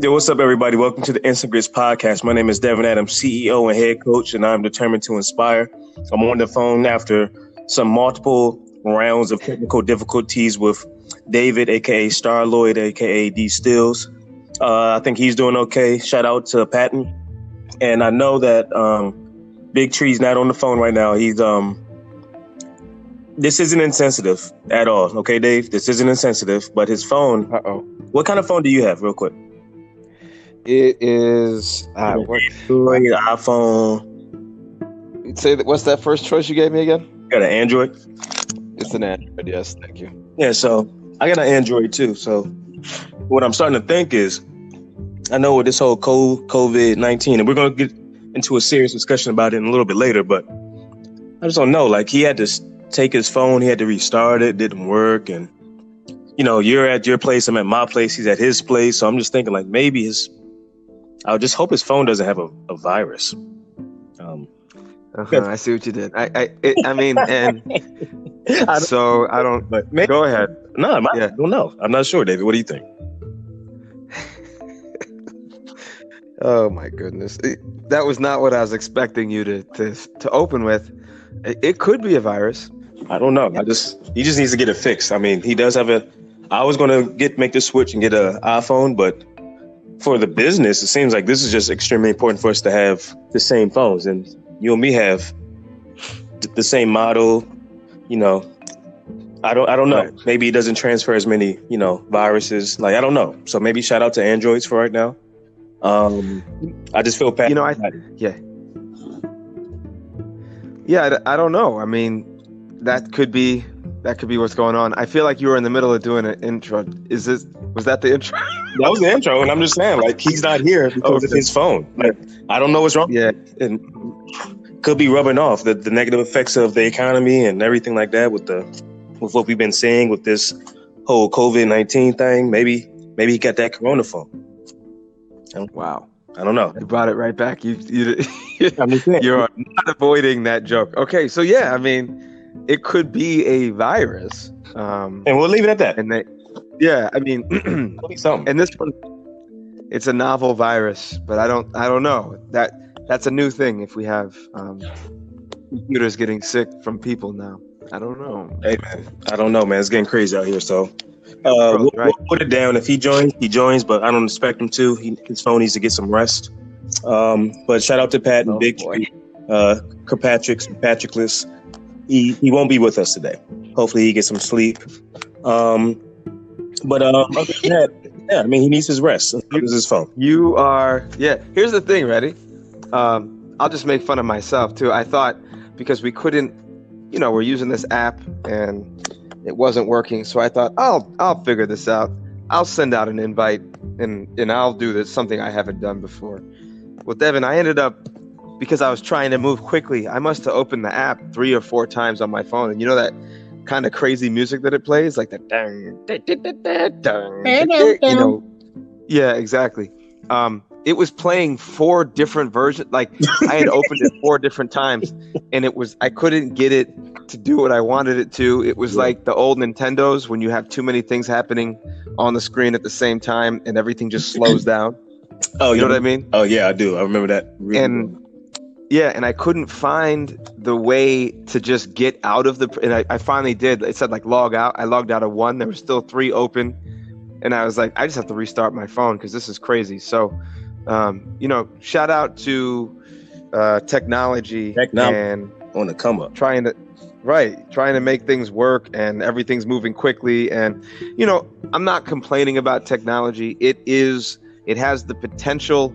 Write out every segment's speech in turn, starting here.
Yo, what's up, everybody? Welcome to the Instant Grits podcast. My name is Devin Adams, CEO and head coach, and I'm determined to inspire. I'm on the phone after some multiple rounds of technical difficulties with David, aka Starlord, aka D Stills. I think he's doing okay. Shout out to Patton. And I know that Big Tree's not on the phone right now. He's this isn't insensitive at all, okay, Dave? This isn't insensitive, but his phone. What kind of phone do you have, real quick? It is Android, iPhone. Say that. What's that first choice you gave me again? You got an Android? It's an Android. Yes, thank you. Yeah, so I got an Android too. So what I'm starting to think is, I know with this whole COVID-19, and we're going to get into a serious discussion about it in a little bit later, but I just don't know. Like, he had to take his phone, he had to restart it, didn't work, and you know, you're at your place, I'm at my place, he's at his place, so I'm just thinking like maybe I would just hope his phone doesn't have a virus. I see what you did. I mean, and so I don't. But maybe, go ahead. No, I don't know. I'm not sure, David. What do you think? Oh my goodness, that was not what I was expecting you to open with. It could be a virus. I don't know. He just needs to get it fixed. I mean, he does have I was gonna make the switch and get an iPhone, but for the business, it seems like this is just extremely important for us to have the same phones, and you and me have the same model. You know, I don't know. Right. Maybe it doesn't transfer as many, viruses. Like, I don't know. So maybe shout out to Androids for right now. I just feel bad. I don't know. I mean, that could be what's going on. I feel like you were in the middle of doing an intro. Was that the intro? That was the intro, and I'm just saying, like, he's not here because of his phone. Like, I don't know what's wrong. Yeah, and could be rubbing off the negative effects of the economy and everything like that with what we've been seeing with this whole COVID-19 thing. Maybe he got that Corona phone. Wow. I don't know. You brought it right back. You're not avoiding that joke. Okay, so yeah, I mean, it could be a virus, and we'll leave it at that. And I mean, and this one, it's a novel virus, but I don't know. That's a new thing. If we have computers getting sick from people now, I don't know. Hey man, I don't know, man. It's getting crazy out here. So we'll put it down. If he joins, he joins, but I don't expect him to. His phone needs to get some rest. But shout out to Pat and Big Tree, Patrickless. He won't be with us today. Hopefully he gets some sleep. But other than that, yeah, I mean, he needs his rest. So use his phone. Here's the thing, ready? I'll just make fun of myself too. I thought because we couldn't, we're using this app and it wasn't working, so I thought I'll figure this out. I'll send out an invite and I'll do this, something I haven't done before. Well, Devin, I ended up, because I was trying to move quickly, I must have opened the app 3 or 4 times on my phone, and you know that kind of crazy music that it plays, like the yeah, exactly. It was playing 4 different versions. Like, I had opened it 4 different times, and I couldn't get it to do what I wanted it to. It was like the old Nintendos when you have too many things happening on the screen at the same time, and everything just slows down. Oh, you know what I mean? Oh yeah, I do. I remember that. Really and I couldn't find the way to just get out of and I finally did. It said like log out. I logged out of 1. There were still 3 open, and I was like, I just have to restart my phone because this is crazy. So, shout out to technology and on the come up, trying to make things work, and everything's moving quickly. And I'm not complaining about technology. It has the potential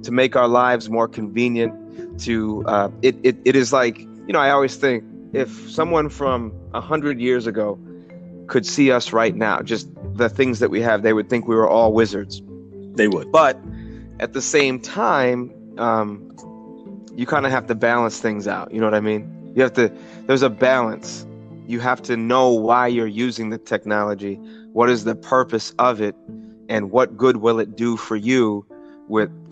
to make our lives more convenient. It is like, I always think if someone from 100 years ago could see us right now, just the things that we have, they would think we were all wizards. They would. But at the same time, you kind of have to balance things out. You know what I mean? There's a balance. You have to know why you're using the technology. What is the purpose of it? And what good will it do for you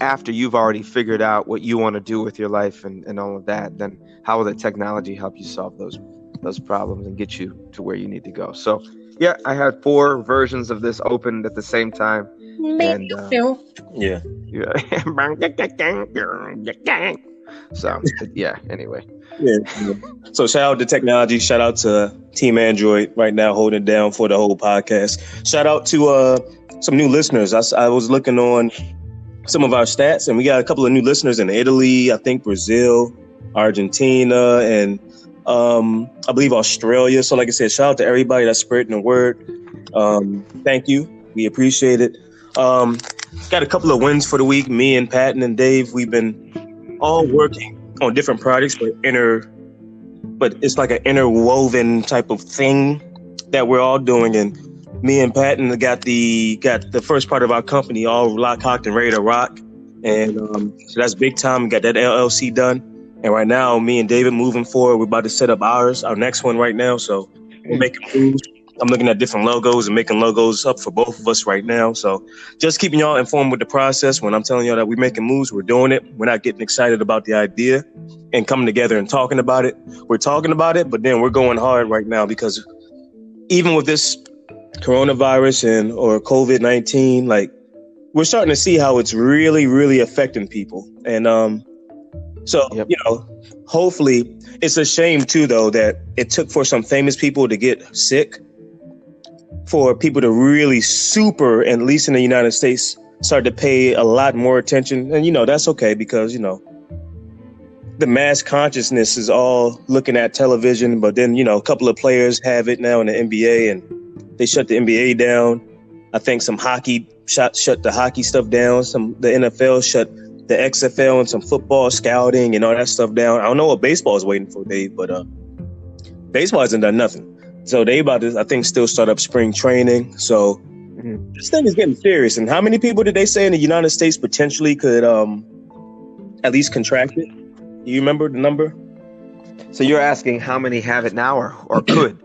after you've already figured out what you want to do with your life and all of that? Then how will the technology help you solve those problems and get you to where you need to go? So yeah, I had 4 versions of this opened at the same time. And Yeah. so yeah. Anyway. Yeah. So shout out to technology. Shout out to Team Android right now holding it down for the whole podcast. Shout out to some new listeners. I was looking on some of our stats, and we got a couple of new listeners in Italy, I think Brazil, Argentina, and I believe Australia. So like I said, shout out to everybody that's spreading the word. Thank you. We appreciate it. Got a couple of wins for the week. Me and Patton and Dave, we've been all working on different projects, but it's like an interwoven type of thing that we're all doing. And me and Patton got the first part of our company all locked and ready to rock. And so that's big time. We got that LLC done. And right now, me and David moving forward, we're about to set up our next one right now. So we're making moves. I'm looking at different logos and making logos up for both of us right now. So just keeping y'all informed with the process. When I'm telling y'all that we're making moves, we're doing it. We're not getting excited about the idea and coming together and talking about it. We're talking about it, but then we're going hard right now because even with this coronavirus or COVID-19, like we're starting to see how it's really, really affecting people. And hopefully it's a shame too, though, that it took for some famous people to get sick for people to really super, at least in the United States, start to pay a lot more attention. And, that's okay because, the mass consciousness is all looking at television. But then, a couple of players have it now in the NBA and they shut the NBA down. I think some hockey shut the hockey stuff down. The NFL shut the XFL and some football scouting and all that stuff down. I don't know what baseball is waiting for, Dave, but baseball hasn't done nothing. So they about to, I think, still start up spring training. So this thing is getting serious. And how many people did they say in the United States potentially could at least contract it? Do you remember the number? So you're asking how many have it now or could?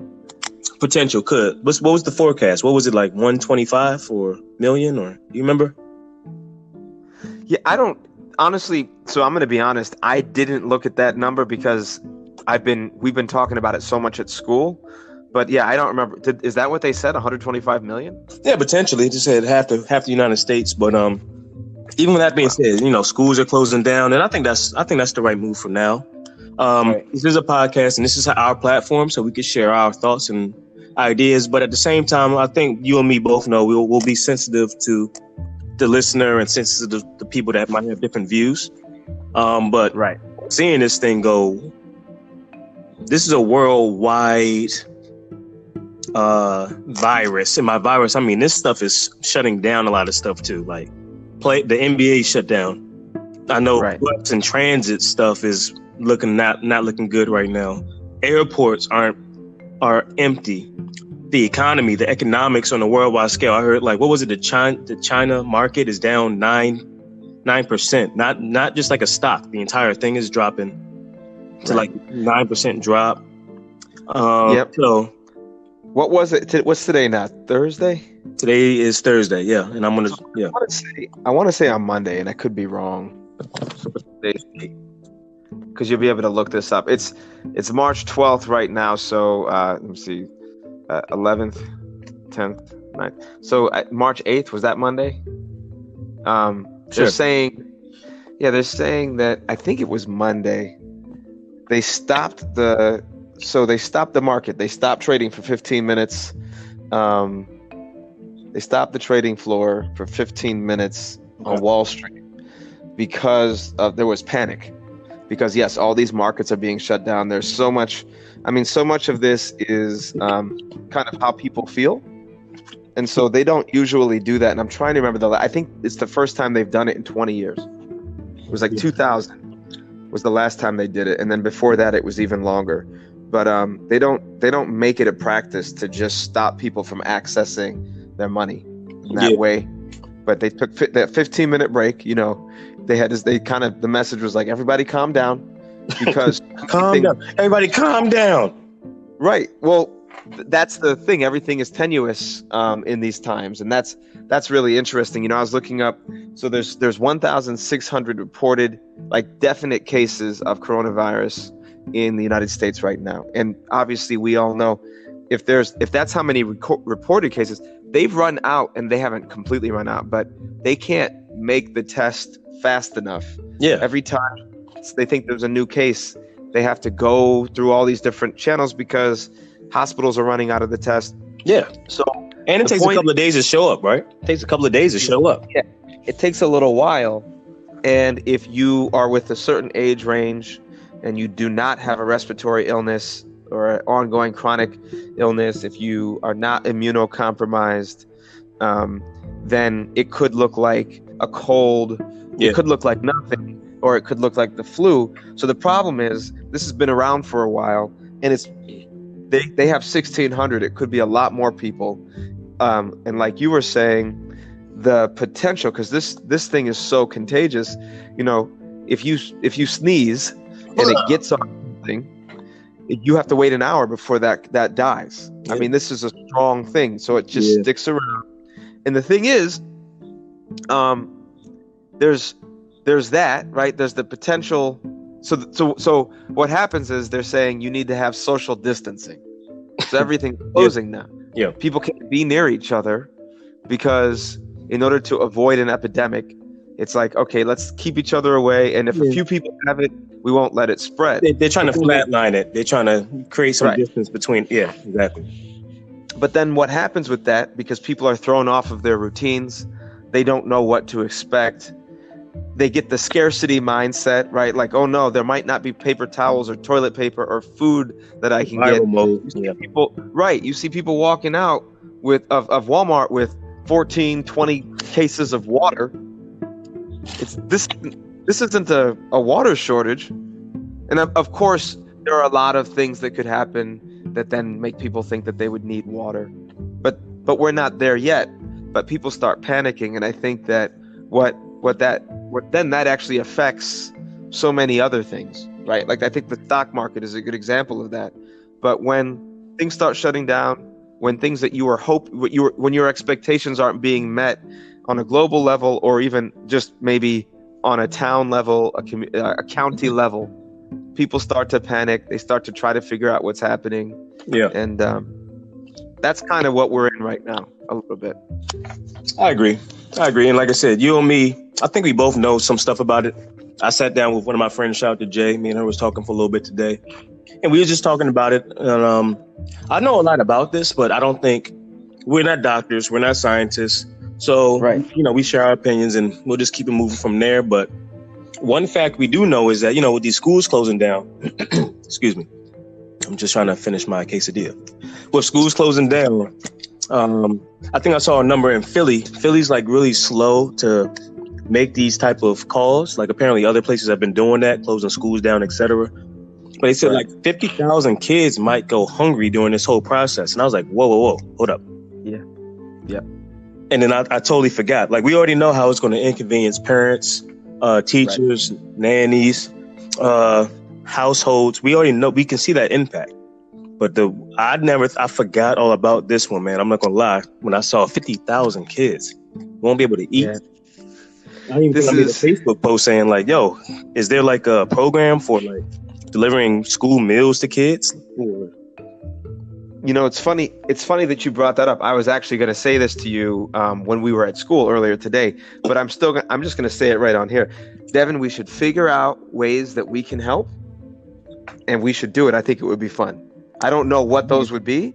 Potential could. What was the forecast? What was it, like 125 or million? Or do you remember? Yeah, I don't honestly. So I'm going to be honest. I didn't look at that number because we've been talking about it so much at school. But yeah, I don't remember. Is that what they said? 125 million? Yeah, potentially. It just said half the United States. But even with that being said, schools are closing down, and I think that's the right move for now. Right. This is a podcast, and this is our platform, so we can share our thoughts and ideas. But at the same time, I think you and me both know we'll be sensitive to the listener and sensitive to the people that might have different views. But right, seeing this thing go, this is a worldwide virus. And by virus, I mean this stuff is shutting down a lot of stuff too. Like the NBA shut down. I know bus and transit stuff is not looking good right now. Airports are empty. The economy, the economics on a worldwide scale, I heard what was it? The China market is down 9%. Not just like a stock. The entire thing is dropping to 9% drop. Yep. So what was it? What's today now? Thursday? Today is Thursday, yeah. And I'm gonna I want to say on Monday, and I could be wrong. Because you'll be able to look this up. It's March 12th right now, so let me see. 11th, 10th, 9th. So March 8th, was that Monday? Sure. They're saying that I think it was Monday. They stopped the market. They stopped trading for 15 minutes. They stopped the trading floor for 15 minutes on Wall Street because there was panic. Because yes, all these markets are being shut down. There's so much of this is kind of how people feel. And so they don't usually do that. And I'm trying to remember I think it's the first time they've done it in 20 years. It was 2000 was the last time they did it. And then before that, it was even longer. But they don't make it a practice to just stop people from accessing their money in that way. But they took that 15-minute break, the message was everybody calm down because everybody calm down. Right. Well, that's the thing. Everything is tenuous in these times. And that's really interesting. I was looking up. So there's 1,600 reported definite cases of coronavirus in the United States right now. And obviously we all know if that's how many reported cases, they've run out, and they haven't completely run out, but they can't make the test fast enough. Yeah. Every time they think there's a new case, they have to go through all these different channels because hospitals are running out of the test. Yeah. So, and it takes a couple of days to show up, right? It takes a couple of days to show up. Yeah. It takes a little while. And if you are with a certain age range and you do not have a respiratory illness or an ongoing chronic illness, if you are not immunocompromised, then it could look like a cold. Yeah. It could look like nothing, or it could look like the flu. So the problem is, this has been around for a while, and they have 1,600. It could be a lot more people. And like you were saying, the potential, because this thing is so contagious. You know, if you sneeze and it gets on something, you have to wait an hour before that dies. Yeah. I mean, this is a strong thing, so it just sticks around. And the thing is, there's that, right? There's the potential. So what happens is they're saying you need to have social distancing. So everything's closing now. Yeah. People can't be near each other because in order to avoid an epidemic, it's like, okay, let's keep each other away. And if a few people have it, we won't let it spread. They're trying to flatline it. They're trying to create some distance between. Yeah, exactly. But then what happens with that, because people are thrown off of their routines, they don't know what to expect. They get the scarcity mindset, right? Like, oh no, there might not be paper towels or toilet paper or food that I can get. You see people walking out of Walmart with 14, 20 cases of water. This isn't a water shortage. And of course, there are a lot of things that could happen that then make people think that they would need water. But we're not there yet. But people start panicking, and I think that that actually affects so many other things, right? Like, I think the stock market is a good example of that. But when things start shutting down, when things that when your expectations aren't being met on a global level, or even just maybe on a town level, a county level, people start to panic. They start to try to figure out what's happening. Yeah. And that's kind of what we're in right now, a little bit. I agree. And like I said, you and me, I think we both know some stuff about it. I sat down with one of my friends, shout out to Jay. Me and her was talking for a little bit today. And we were just talking about it. And I know a lot about this, but I don't think we're not doctors. We're not scientists. So, we share our opinions and we'll just keep it moving from there. But one fact we do know is that, with these schools closing down, excuse me, I'm just trying to finish my quesadilla. With schools closing down, I think I saw a number in Philly. Philly's like really slow to make these type of calls. Like, apparently other places have been doing that, closing schools down, etc. But they said like 50,000 kids might go hungry during this whole process. And I was like, whoa, hold up. Yeah. And then I totally forgot. Like, we already know how it's going to inconvenience parents, teachers, nannies, households. We already know. We can see that impact. But I forgot all about this one, man. I'm not going to lie. When I saw 50,000 kids won't be able to eat. Yeah. I even made a Facebook post saying like, yo, is there like a program for like delivering school meals to kids? It's funny that you brought that up. I was actually going to say this to you when we were at school earlier today, but I'm just going to say it right on here. Devin, we should figure out ways that we can help, and we should do it. I think it would be fun. I don't know what those would be.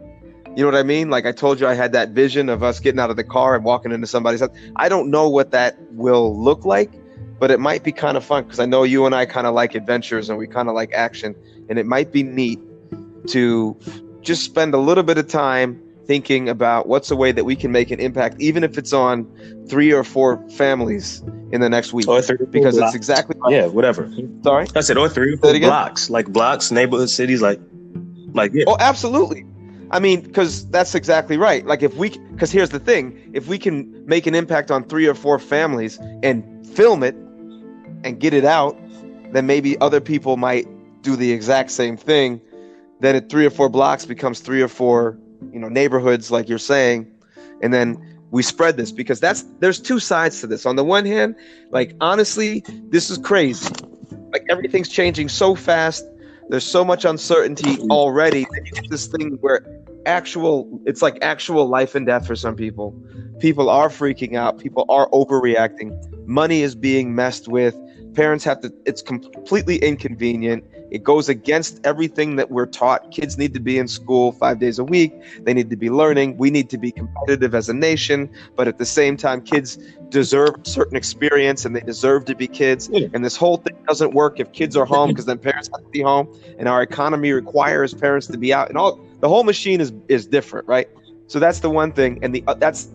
You know what I mean? Like I told you, I had that vision of us getting out of the car and walking into somebody's house. I don't know what that will look like, but it might be kind of fun because I know you and I kind of like adventures and we kind of like action, and it might be neat to just spend a little bit of time thinking about what's a way that we can make an impact, even if it's on 3 or 4 families in the next week. Or 3 or 4 because blocks. It's exactly whatever. Sorry? I said, or 3 or 4 blocks, like blocks, neighborhood cities, like yeah. Oh, absolutely. I mean, because that's exactly right. Like because here's the thing, if we can make an impact on 3 or 4 families and film it and get it out, then maybe other people might do the exact same thing. Then at 3 or 4 blocks becomes 3 or 4, neighborhoods, like you're saying. And then we spread this, because there's 2 sides to this. On the one hand, like, honestly, this is crazy. Like, everything's changing so fast. There's so much uncertainty already that you get this thing where it's like actual life and death for some people. People are freaking out. People are overreacting. Money is being messed with. Parents have to, it's completely inconvenient. It goes against everything that we're taught. Kids need to be in school 5 days a week. They need to be learning. We need to be competitive as a nation. But at the same time, kids deserve certain experience and they deserve to be kids. And this whole thing doesn't work if kids are home, because then parents have to be home. And our economy requires parents to be out. And the whole machine is different, right? So that's the one thing. And that's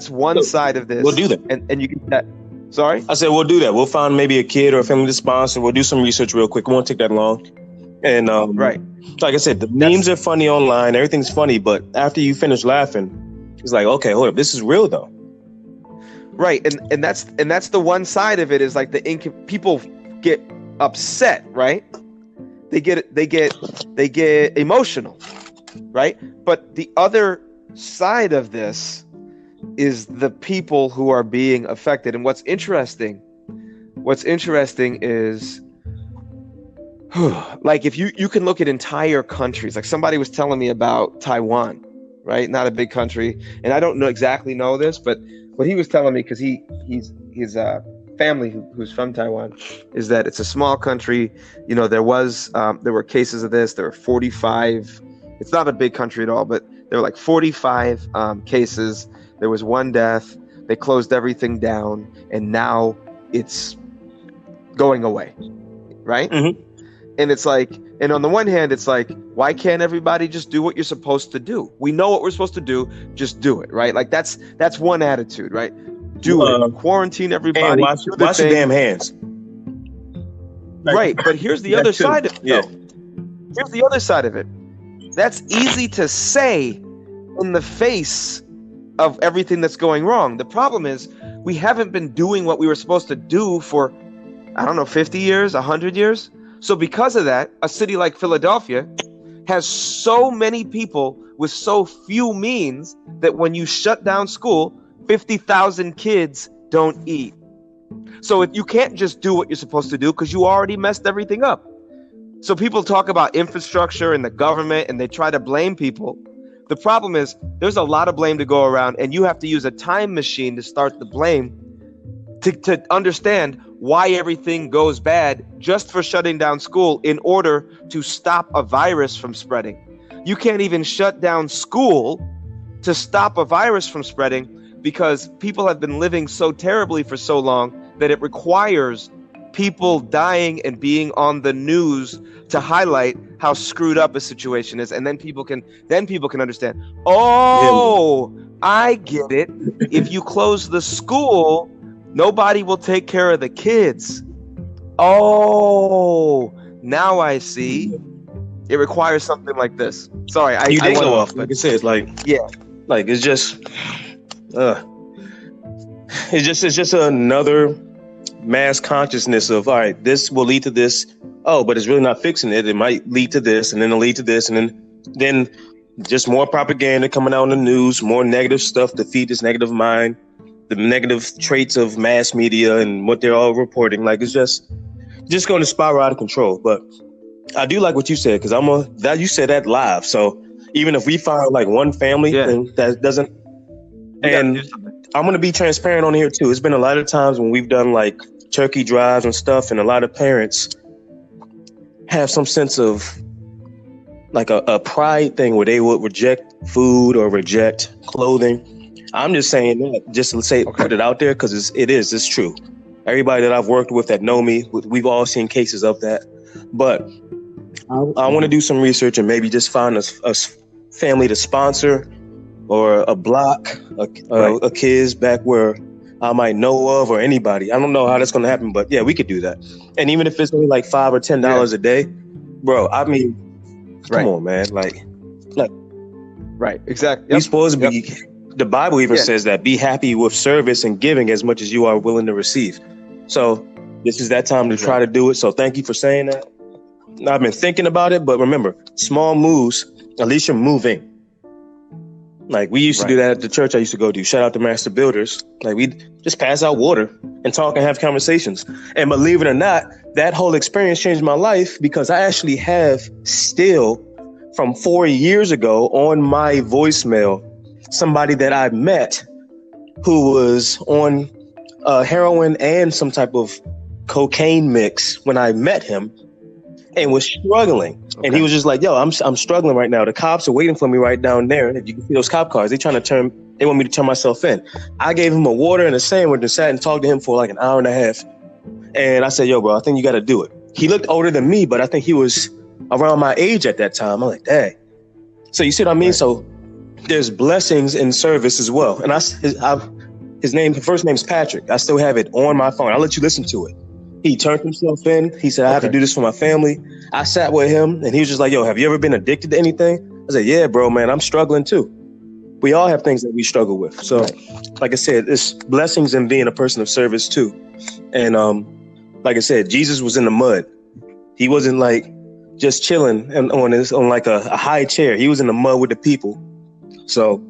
one side of this. We'll do that. And you get that. Sorry? I said, we'll do that. We'll find maybe a kid or a family to sponsor. We'll do some research real quick. It won't take that long. And right. Like I said, the memes are funny online. Everything's funny. But after you finish laughing, it's like, okay, hold up. This is real, though. Right. And that's the one side of it, is like people get upset, right? They get emotional, right? But the other side of this is the people who are being affected. And what's interesting is like, if you can look at entire countries, like somebody was telling me about Taiwan, right? Not a big country. And I don't exactly know this, but what he was telling me, because his family who's from Taiwan, is that it's a small country. You know, there were cases of this. There were 45. It's not a big country at all, but there were like 45 cases. There was one death. They closed everything down, and now it's going away, right? Mm-hmm. And it's like, and on the one hand, it's like, why can't everybody just do what you're supposed to do? We know what we're supposed to do. Just do it, right? Like that's one attitude, right? Do it. Quarantine everybody. Wash your damn hands. Right, but here's the other side of it. Yeah. Here's the other side of it. That's easy to say in the face of everything that's going wrong. The problem is we haven't been doing what we were supposed to do for, 50 years, 100 years. So because of that, a city like Philadelphia has so many people with so few means that when you shut down school, 50,000 kids don't eat. So if you can't just do what you're supposed to do because you already messed everything up. So people talk about infrastructure and the government, and they try to blame people. The problem is there's a lot of blame to go around, and you have to use a time machine to start the blame to understand why everything goes bad just for shutting down school in order to stop a virus from spreading. You can't even shut down school to stop a virus from spreading because people have been living so terribly for so long that it requires people dying and being on the news to highlight how screwed up a situation is, and then people can understand. Oh, I get it. If you close the school, nobody will take care of the kids. Oh, now I see. It requires something like this. Sorry, I went off. Like I said, it's like, yeah, like it's just another mass consciousness of, all right, this will lead to this. Oh, but it's really not fixing it. It might lead to this, and then it'll lead to this, and then just more propaganda coming out in the news, more negative stuff to feed this negative mind, the negative traits of mass media and what they're all reporting. Like, it's just going to spiral out of control. But I do like what you said, because you said that live. So even if we find like one family that doesn't, and I'm going to be transparent on here too. It's been a lot of times when we've done like turkey drives and stuff, and a lot of parents have some sense of like a pride thing where they would reject food or reject clothing. I'm just saying that just to say, put it out there, because it's true. Everybody that I've worked with that know me, we've all seen cases of that. But I want to do some research and maybe just find a family to sponsor, or a block, a kids back where I might know of, or anybody. I don't know how that's going to happen, but yeah, we could do that. And even if it's only like $5 or $10 a day, bro, I mean, come on, man. Like, right. Exactly. You're supposed to be, the Bible even says that, be happy with service and giving as much as you are willing to receive. So this is that time to try to do it. So thank you for saying that. I've been thinking about it, but remember, small moves, at least you're moving. Like, we used to do that at the church I used to go to. Shout out to Master Builders. Like, we just pass out water and talk and have conversations. And believe it or not, that whole experience changed my life, because I actually have still from 4 years ago on my voicemail, somebody that I met who was on heroin and some type of cocaine mix when I met him and was struggling. Okay. And he was just like, yo, I'm struggling right now. The cops are waiting for me right down there. And if you can see those cop cars, they want me to turn myself in. I gave him a water and a sandwich and sat and talked to him for like an hour and a half. And I said, yo, bro, I think you got to do it. He looked older than me, but I think he was around my age at that time. I'm like, dang. So you see what I mean? Right. So there's blessings in service as well. And his first name's Patrick. I still have it on my phone. I'll let you listen to it. He turned himself in. He said, I have to do this for my family. I sat with him and he was just like, yo, have you ever been addicted to anything? I said, yeah, bro, man, I'm struggling too. We all have things that we struggle with. So like I said, it's blessings in being a person of service too. And like I said, Jesus was in the mud. He wasn't like just chilling on like a high chair. He was in the mud with the people. So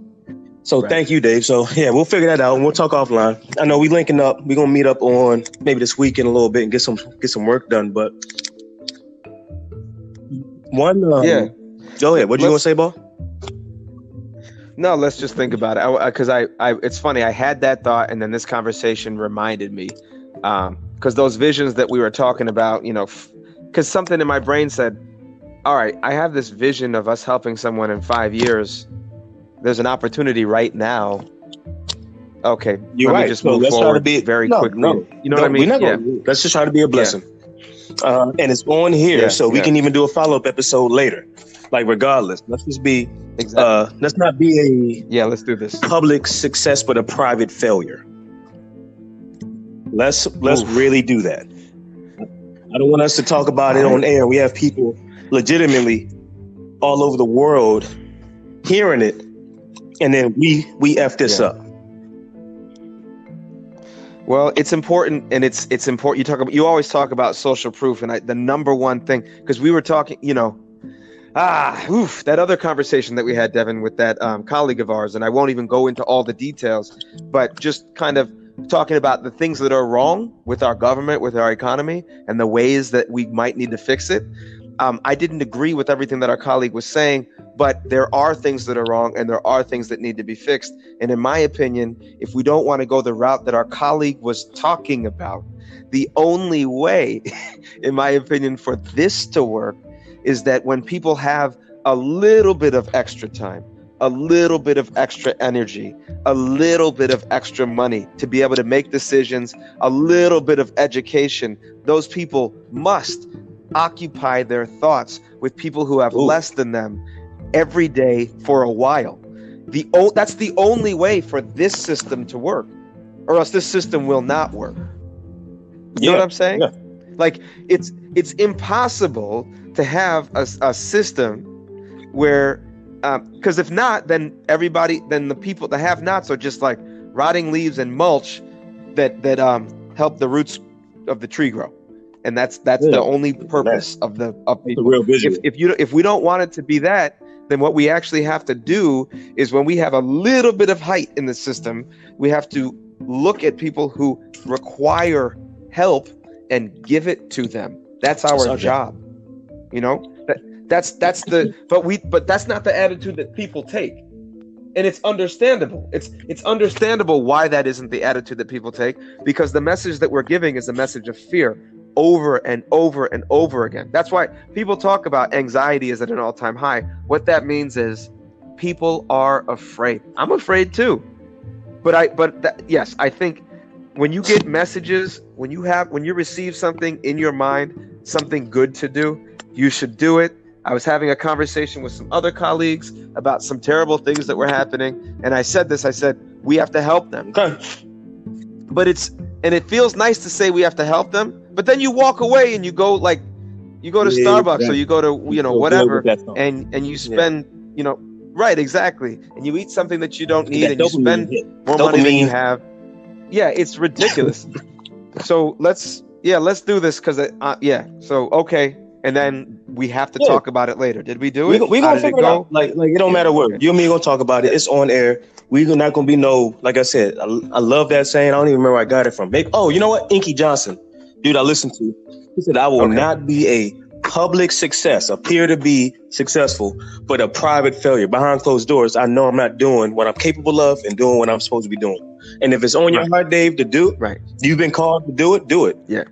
Thank you, Dave. So yeah, we'll figure that out and we'll talk offline. I know we linking up. We're gonna meet up on maybe this weekend a little bit and get some work done. But one, go ahead. What you gonna say, Bo? No, let's just think about it. Because it's funny. I had that thought, and then this conversation reminded me. Because those visions that we were talking about, because something in my brain said, "All right, I have this vision of us helping someone in 5 years." There's an opportunity right now. Okay, you're right. Just move forward very quickly. No, you know what I mean? Let's just try to be a blessing. Yeah. And it's on here, so we can even do a follow-up episode later. Like regardless, let's just be. Exactly. Let's not be let's do this. Public success, but a private failure. Let's really do that. I don't want us to talk about it on air. We have people legitimately all over the world hearing it. And then we F this up. Well, it's important, and it's important. You always talk about social proof, and the number one thing, because we were talking, that other conversation that we had, Devin, with that colleague of ours, and I won't even go into all the details, but just kind of talking about the things that are wrong with our government, with our economy, and the ways that we might need to fix it. I didn't agree with everything that our colleague was saying, but there are things that are wrong and there are things that need to be fixed. And in my opinion, if we don't want to go the route that our colleague was talking about, the only way, in my opinion, for this to work is that when people have a little bit of extra time, a little bit of extra energy, a little bit of extra money to be able to make decisions, a little bit of education, those people must occupy their thoughts with people who have less than them every day for a while. That's the only way for this system to work, or else this system will not work. You know what I'm saying? Yeah. Like it's impossible to have a system where, because if not, then the people, the have-nots are just like rotting leaves and mulch that help the roots of the tree grow. And that's the only purpose of people. The real vision. If we don't want it to be that, then what we actually have to do is when we have a little bit of height in the system, we have to look at people who require help and give it to them. That's our job. But that's not the attitude that people take. And it's understandable. It's understandable why that isn't the attitude that people take, because the message that we're giving is a message of fear over and over and over again. That's why people talk about anxiety is at an all-time high. What that means is people are afraid. I'm afraid too. Yes, I think when you get messages, when you receive something in your mind, something good to do, you should do it. I was having a conversation with some other colleagues about some terrible things that were happening. And I said, we have to help them. Okay. But it feels nice to say we have to help them. But then you walk away and you go to Starbucks or you go to, whatever, and you spend, right, exactly. And you eat something that you don't need and you spend more money than you have. Yeah, it's ridiculous. So let's do this because, okay. And then we have to talk about it later. Did we do it? We're going to figure it out. Like it don't matter what. You and me going to talk about it. It's on air. We're not going to be like I said, I love that saying. I don't even remember where I got it from. You know what? Inky Johnson, dude, I listened to. He said, I will not be a public success, appear to be successful, but a private failure. Behind closed doors, I know I'm not doing what I'm capable of and doing what I'm supposed to be doing. And if it's on your heart, Dave, to do, you've been called to do it, do it. Yeah.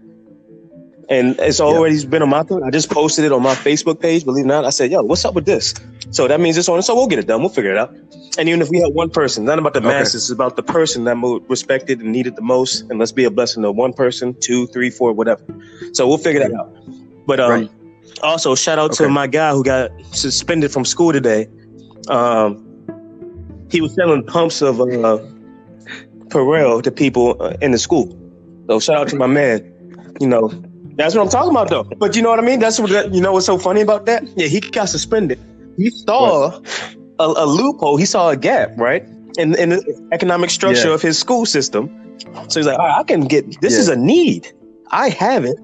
And it's already been on my thing. I just posted it on my Facebook page, believe it or not. I said, yo, what's up with this? So that means it's on. So we'll get it done. We'll figure it out. And even if we have one person, not about the masses, it's about the person that respected and needed the most. And let's be a blessing to one person, 2, 3, 4, whatever. So we'll figure that out. But also, shout out to my guy who got suspended from school today. He was selling pumps of Perel to people in the school. So shout out to my man. You know, that's what I'm talking about, though. But you know what I mean? That's what, you know what's so funny about that? Yeah, he got suspended. He saw a loophole. He saw a gap, right? In the economic structure of his school system. So he's like, all right, I can get, this is a need. I have it.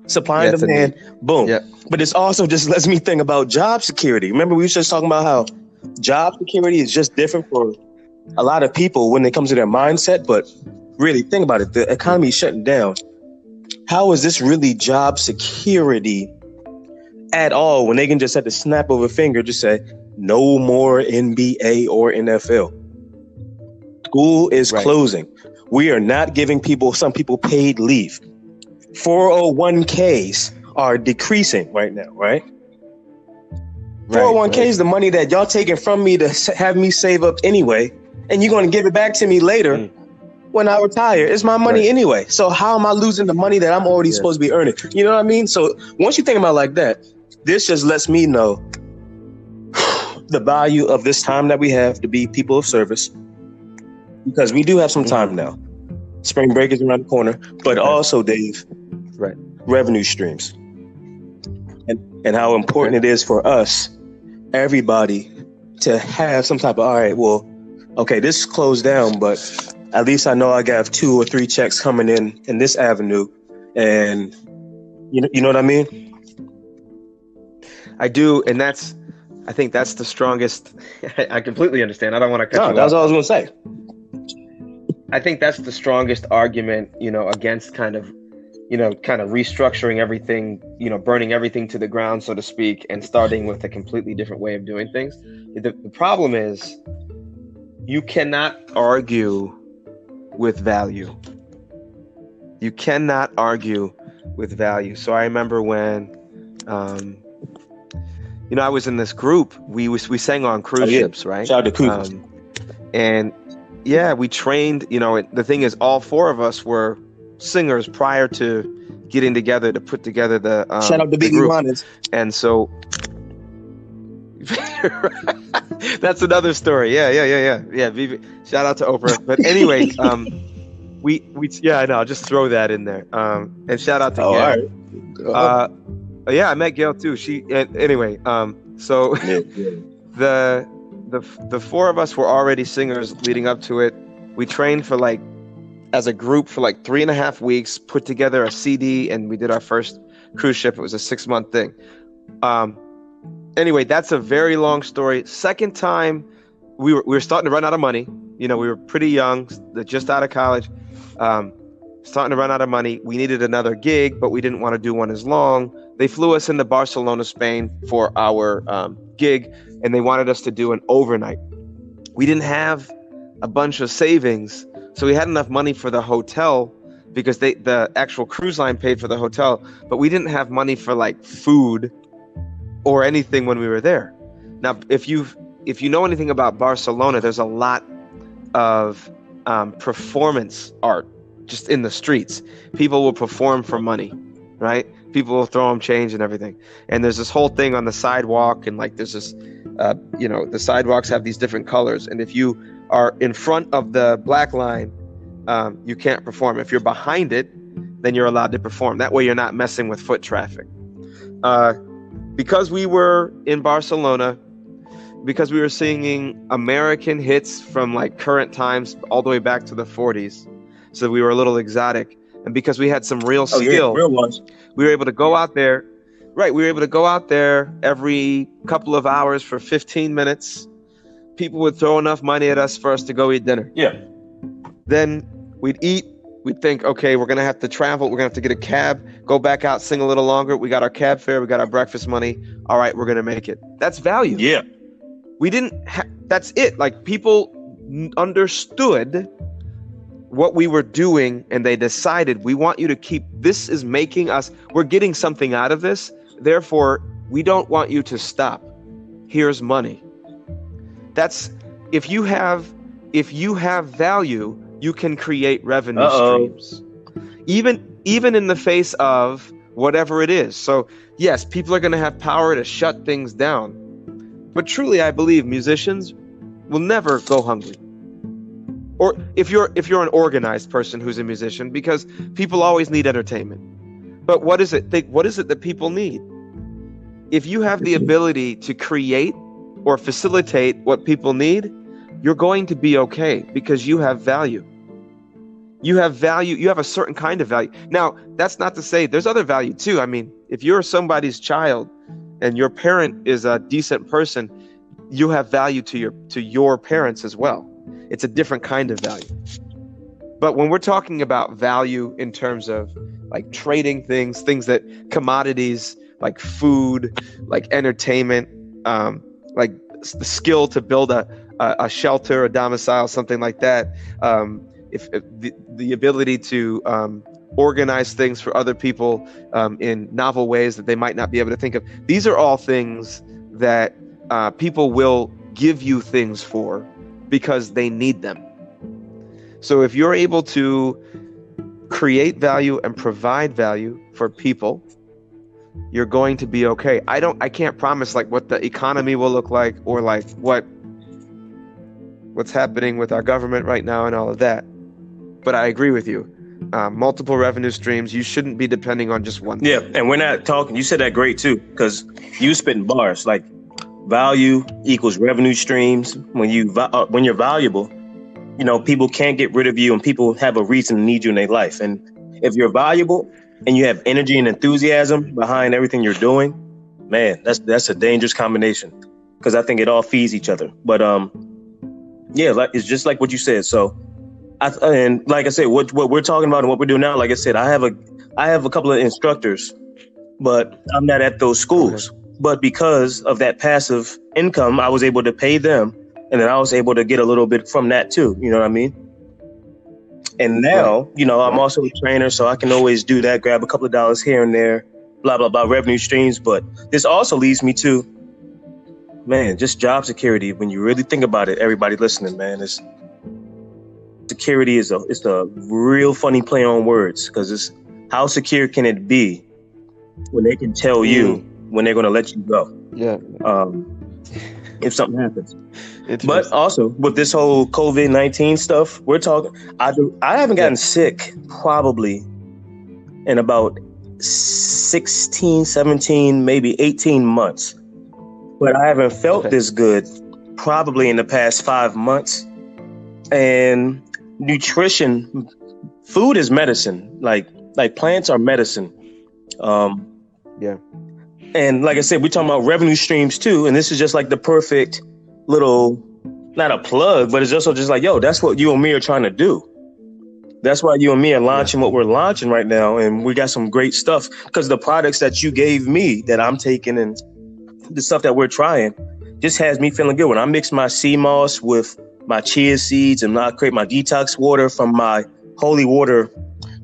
Supply and demand. Boom. Yeah. But it's also just lets me think about job security. Remember, we were just talking about how job security is just different for a lot of people when it comes to their mindset. But really, think about it. The economy is shutting down. How is this really job security at all when they can just at the snap of a finger just say no more NBA or NFL? School is closing. We are not giving some people paid leave. 401ks are decreasing right now, right? 401k is the money that y'all taking from me to have me save up anyway, and you're going to give it back to me later when I retire. It's my money anyway. So how am I losing the money that I'm already supposed to be earning? You know what I mean? So once you think about it like that, this just lets me know the value of this time that we have to be people of service, because we do have some time now. Spring break is around the corner, but also, Dave, revenue streams and how important it is for us, everybody, to have some type of, all right, well, okay, this closed down, but at least I know I got 2 or 3 checks coming in this avenue. And you know what I mean? I do. And I think that's the strongest. I completely understand. I don't want to cut you off. That's all I was going to say. I think that's the strongest argument, against kind of restructuring everything, burning everything to the ground, so to speak, and starting with a completely different way of doing things. The problem is you cannot argue with value. You cannot argue with value. So I remember when, I was in this group, we sang on cruise ships, right? Shout out to cruise. And yeah, we trained, the thing is, all 4 of us were singers prior to getting together to put together the shout out to Big Iguanas. And so that's another story. Yeah. Shout out to Oprah. But anyway, we I know, I'll just throw that in there. And shout out to Gail. Right. Yeah, I met Gail too. Anyway, so the 4 of us were already singers leading up to it. We trained as a group for 3.5 weeks, put together a CD, and we did our first cruise ship. It was a 6-month thing. Anyway, that's a very long story. Second time, we were starting to run out of money. We were pretty young, just out of college, starting to run out of money. We needed another gig, but we didn't want to do one as long. They flew us into Barcelona, Spain for our gig, and they wanted us to do an overnight. We didn't have a bunch of savings, so we had enough money for the hotel because the actual cruise line paid for the hotel, but we didn't have money for food or anything when we were there. Now, if you know anything about Barcelona, there's a lot of performance art just in the streets. People will perform for money, right? People will throw them change and everything. And there's this whole thing on the sidewalk, and there's this, the sidewalks have these different colors. And if you are in front of the black line, you can't perform. If you're behind it, then you're allowed to perform. That way you're not messing with foot traffic. Because we were in Barcelona, because we were singing American hits from current times all the way back to the 40s, so we were a little exotic, and because we had some real skill, we were able to go out there. Right, we were able to go out there every couple of hours for 15 minutes. People would throw enough money at us for us to go eat dinner. Yeah. Then we'd eat, we'd think, okay, we're going to have to travel. We're going to have to get a cab, go back out, sing a little longer. We got our cab fare. We got our breakfast money. All right, we're going to make it. That's value. Yeah. We didn't that's it. Like, people understood what we were doing, and they decided, we want you to keep, this is making us, we're getting something out of this. Therefore, we don't want you to stop. Here's money. That's, if you have value, you can create revenue streams. Even in the face of whatever it is. So yes, people are going to have power to shut things down. But truly, I believe musicians will never go hungry. Or if you're an organized person who's a musician, because people always need entertainment. But what is it that people need? If you have the ability to create or facilitate what people need, you're going to be okay, because you have value. You have value. You have a certain kind of value. Now, that's not to say there's other value too. I mean, if you're somebody's child and your parent is a decent person, you have value to your parents as well. It's a different kind of value. But when we're talking about value in terms of like trading things that commodities, like food, like entertainment, like the skill to build a shelter, a domicile, something like that, if the ability to organize things for other people in novel ways that they might not be able to think of. These are all things that people will give you things for because they need them. So if you're able to create value and provide value for people, you're going to be okay. I can't promise like what the economy will look like, or like what's happening with our government right now and all of that. But I agree with you. Multiple revenue streams. You shouldn't be depending on just one thing. Yeah, and we're not talking. You said that great too, because you spitting bars like value equals revenue streams. When you're valuable, you know, people can't get rid of you, and people have a reason to need you in their life. And if you're valuable and you have energy and enthusiasm behind everything you're doing, man, that's a dangerous combination, because I think it all feeds each other. But yeah, like it's just like what you said. So. And like I said, what we're talking about and what we're doing now, like I said, I have a couple of instructors, but I'm not at those schools. Okay. But because of that passive income, I was able to pay them, and then I was able to get a little bit from that too. You know what I mean? And now, you know, I'm also a trainer, so I can always do that, grab a couple of dollars here and there, blah, blah, blah, revenue streams. But this also leads me to, man, just job security. When you really think about it, everybody listening, man, security is a real funny play on words, because it's how secure can it be when they can tell you when they're going to let you go? Yeah. If something happens. But also with this whole COVID-19 stuff, we're talking. I haven't gotten sick probably in about 16, 17, maybe 18 months. But I haven't felt this good probably in the past 5 months. And nutrition, food is medicine. Like plants are medicine. Yeah. And like I said, we're talking about revenue streams too. And this is just like the perfect little, not a plug, but it's also just like, yo, that's what you and me are trying to do. That's why you and me are launching what we're launching right now. And we got some great stuff, because the products that you gave me that I'm taking and the stuff that we're trying just has me feeling good. When I mix my sea moss with my chia seeds and I create my detox water from my holy water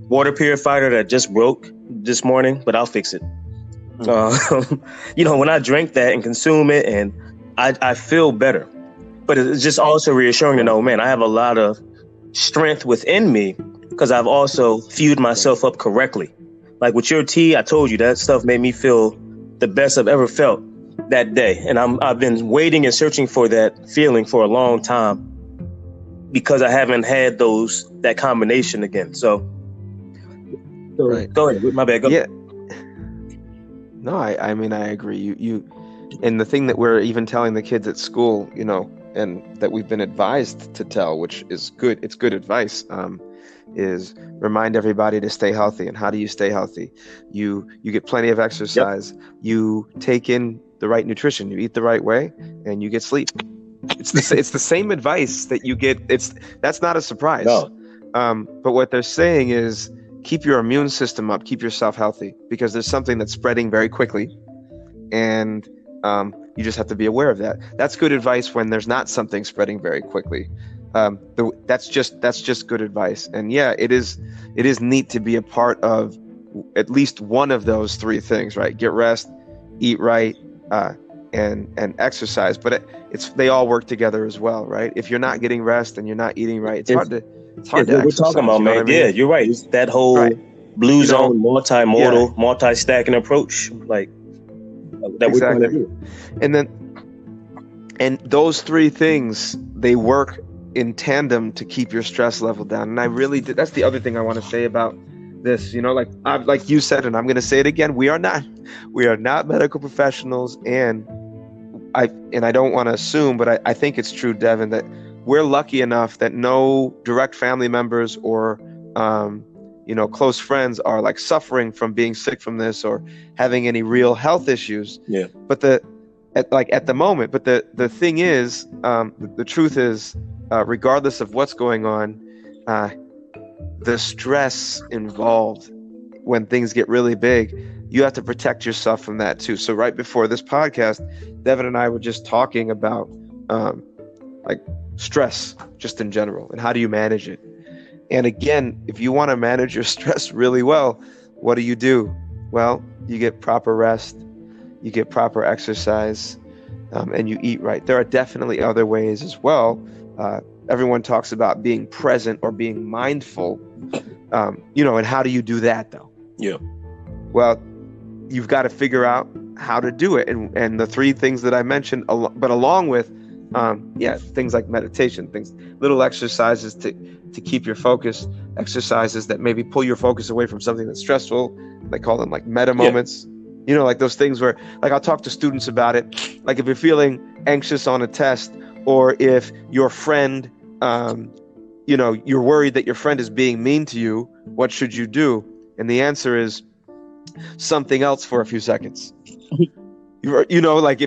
purifier that just broke this morning, but I'll fix it. You know, when I drink that and consume it, and I feel better. But it's just also reassuring to know, man, I have a lot of strength within me because I've also fueled myself up correctly. Like with your tea, I told you that stuff made me feel the best I've ever felt that day. And I've been waiting and searching for that feeling for a long time, because I haven't had that combination again. So right. Go ahead. My bad. Go. Yeah. No, I mean, I agree. You, and the thing that we're even telling the kids at school, you know, and that we've been advised to tell, which is good. It's good advice. Is remind everybody to stay healthy. And how do you stay healthy? You get plenty of exercise. Yep. You take in the right nutrition. You eat the right way, and you get sleep. It's the same advice that you get. That's not a surprise. No. But what they're saying is keep your immune system up, keep yourself healthy, because there's something that's spreading very quickly, and you just have to be aware of that. That's good advice when there's not something spreading very quickly. That's just good advice. And yeah, it is neat to be a part of at least one of those three things, right? Get rest, eat right, and exercise. But they all work together as well, right? If you're not getting rest and you're not eating right, it's hard to what we're talking about, man. I mean? Yeah, you're right. It's that whole blue zone, multimodal, multi-stacking approach, like that we're trying to do. And those three things, they work in tandem to keep your stress level down. And I really did. That's the other thing I want to say about this. Like you said, and I'm going to say it again. We are not medical professionals, and I don't want to assume, but I think it's true, Devin, that we're lucky enough that no direct family members or close friends are like suffering from being sick from this or having any real health issues. Yeah. But at the moment, but the thing is, the truth is, regardless of what's going on, the stress involved when things get really big, you have to protect yourself from that too. So right before this podcast, Devin and I were just talking about like stress just in general and how do you manage it. And again, if you want to manage your stress really well, what do? Well, you get proper rest, you get proper exercise, and you eat right. There are definitely other ways as well. Everyone talks about being present or being mindful, and how do you do that though? Yeah. Well, you've got to figure out how to do it. And the three things that I mentioned, but along with, things like meditation, little exercises to keep your focus, exercises that maybe pull your focus away from something that's stressful. They call them like meta moments. Like those things where, like, I'll talk to students about it. Like if you're feeling anxious on a test, or if your friend, you're worried that your friend is being mean to you, what should you do? And the answer is something else for a few seconds. Like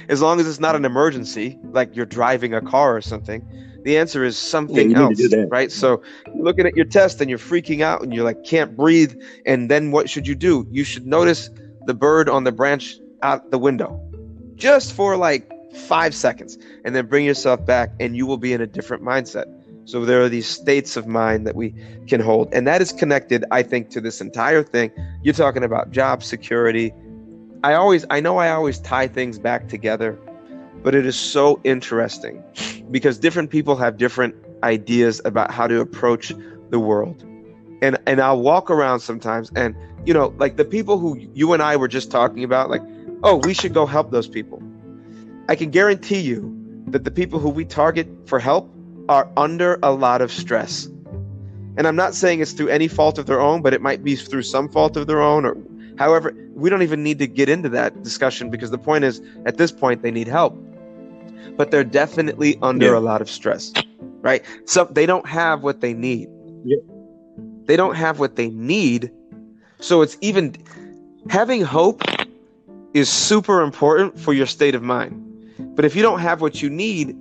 as long as it's not an emergency, like you're driving a car or something, the answer is something else, right? So you're looking at your test and you're freaking out and you're like, can't breathe. And then what should you do? You should notice the bird on the branch out the window just for like 5 seconds, and then bring yourself back, and you will be in a different mindset. So there are these states of mind that we can hold, and that is connected, I think, to this entire thing. You're talking about job security. I know I always tie things back together, but it is so interesting because different people have different ideas about how to approach the world. And I'll walk around sometimes and, like the people who you and I were just talking about, like, oh, we should go help those people. I can guarantee you that the people who we target for help are under a lot of stress. And I'm not saying it's through any fault of their own, but it might be through some fault of their own, or however. We don't even need to get into that discussion, because the point is, at this point, they need help. But they're definitely under a lot of stress, right? So they don't have what they need. Yeah. They don't have what they need. So it's even having hope is super important for your state of mind. But if you don't have what you need,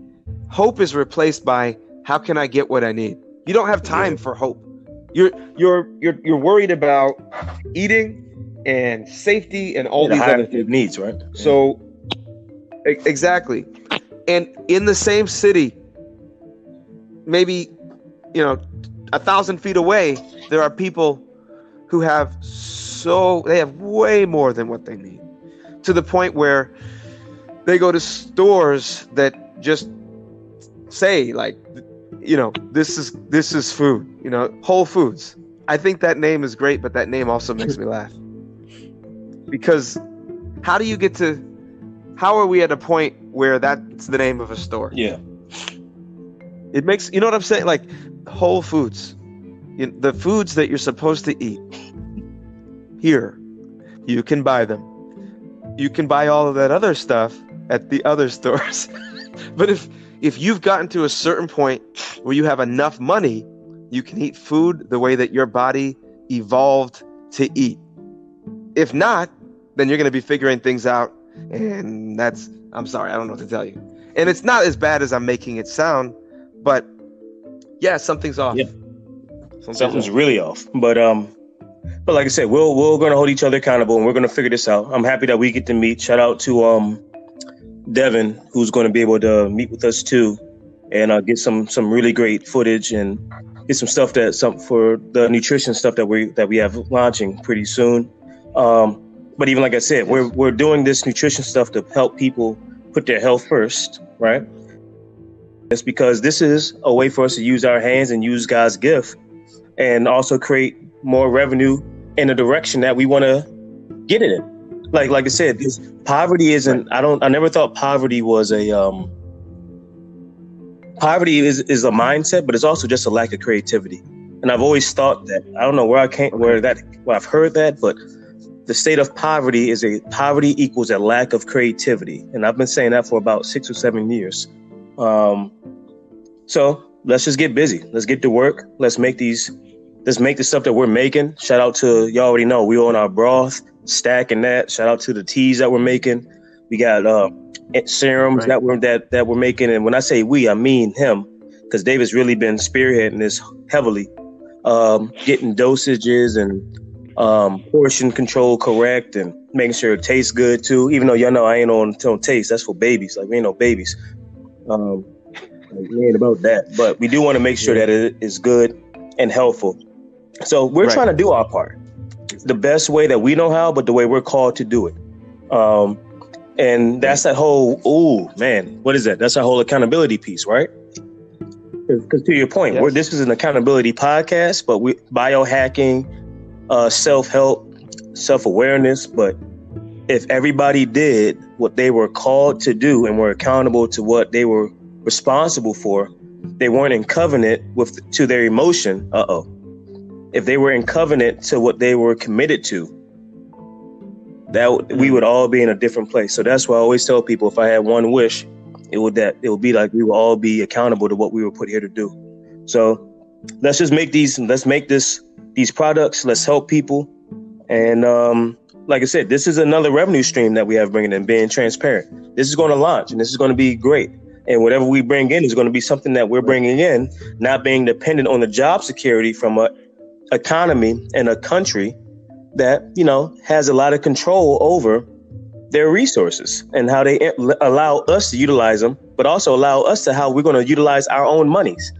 hope is replaced by, how can I get what I need? You don't have time for hope. You're worried about eating and safety and all these other needs, right? So exactly. And in the same city, maybe 1,000 feet away, there are people who they have way more than what they need, to the point where they go to stores that just say, like, this is food, Whole Foods. I think that name is great, but that name also makes me laugh. Because how are we at a point where that's the name of a store? Yeah. It makes, what I'm saying? Like Whole Foods, the foods that you're supposed to eat. Here, you can buy them. You can buy all of that other stuff at the other stores. But if you've gotten to a certain point where you have enough money, you can eat food the way that your body evolved to eat. If not, then you're going to be figuring things out. And I'm sorry, I don't know what to tell you. And it's not as bad as I'm making it sound, but yeah, something's off. Yeah. Something's really off. But like I said, we're gonna hold each other accountable, and we're gonna figure this out. I'm happy that we get to meet. Shout out to Devin, who's going to be able to meet with us too, and get some really great footage and get some stuff for the nutrition stuff that we have launching pretty soon. But even like I said, we're doing this nutrition stuff to help people put their health first, right? It's because this is a way for us to use our hands and use God's gift, and also create more revenue in the direction that we want to get it in. Like I said, poverty isn't. I never thought poverty was a. Poverty is a mindset, but it's also just a lack of creativity. And I've always thought that. I don't know where I've heard that, but the state of poverty poverty equals a lack of creativity, and I've been saying that for about 6 or 7 years. So let's just get busy. Let's get to work. Let's make the stuff that we're making. Shout out to, y'all already know, we own our broth, stacking that. Shout out to the teas that we're making. We got serums that we're making. And when I say we, I mean him, because David's really been spearheading this heavily, getting dosages and portion control correct, and making sure it tastes good too. Even though y'all know I ain't on taste. That's for babies. Like, we ain't no babies. We ain't about that. But we do want to make sure that it is good and helpful. So we're trying to do our part the best way that we know how, but the way we're called to do it. And that's that whole, what is that? That's our whole accountability piece, right? Because to your point, this is an accountability podcast, but biohacking, self-help, self-awareness. But if everybody did what they were called to do and were accountable to what they were responsible for, they weren't in covenant to their emotion. If they were in covenant to what they were committed to, we would all be in a different place. So that's why I always tell people, if I had one wish, it would be like we would all be accountable to what we were put here to do. So let's just make these products. Let's help people. And like I said, this is another revenue stream that we have bringing in, being transparent. This is going to launch, and this is going to be great. And whatever we bring in is going to be something that we're bringing in, not being dependent on the job security from an economy and a country that, has a lot of control over their resources and how they allow us to utilize them, but also allow us to how we're going to utilize our own monies.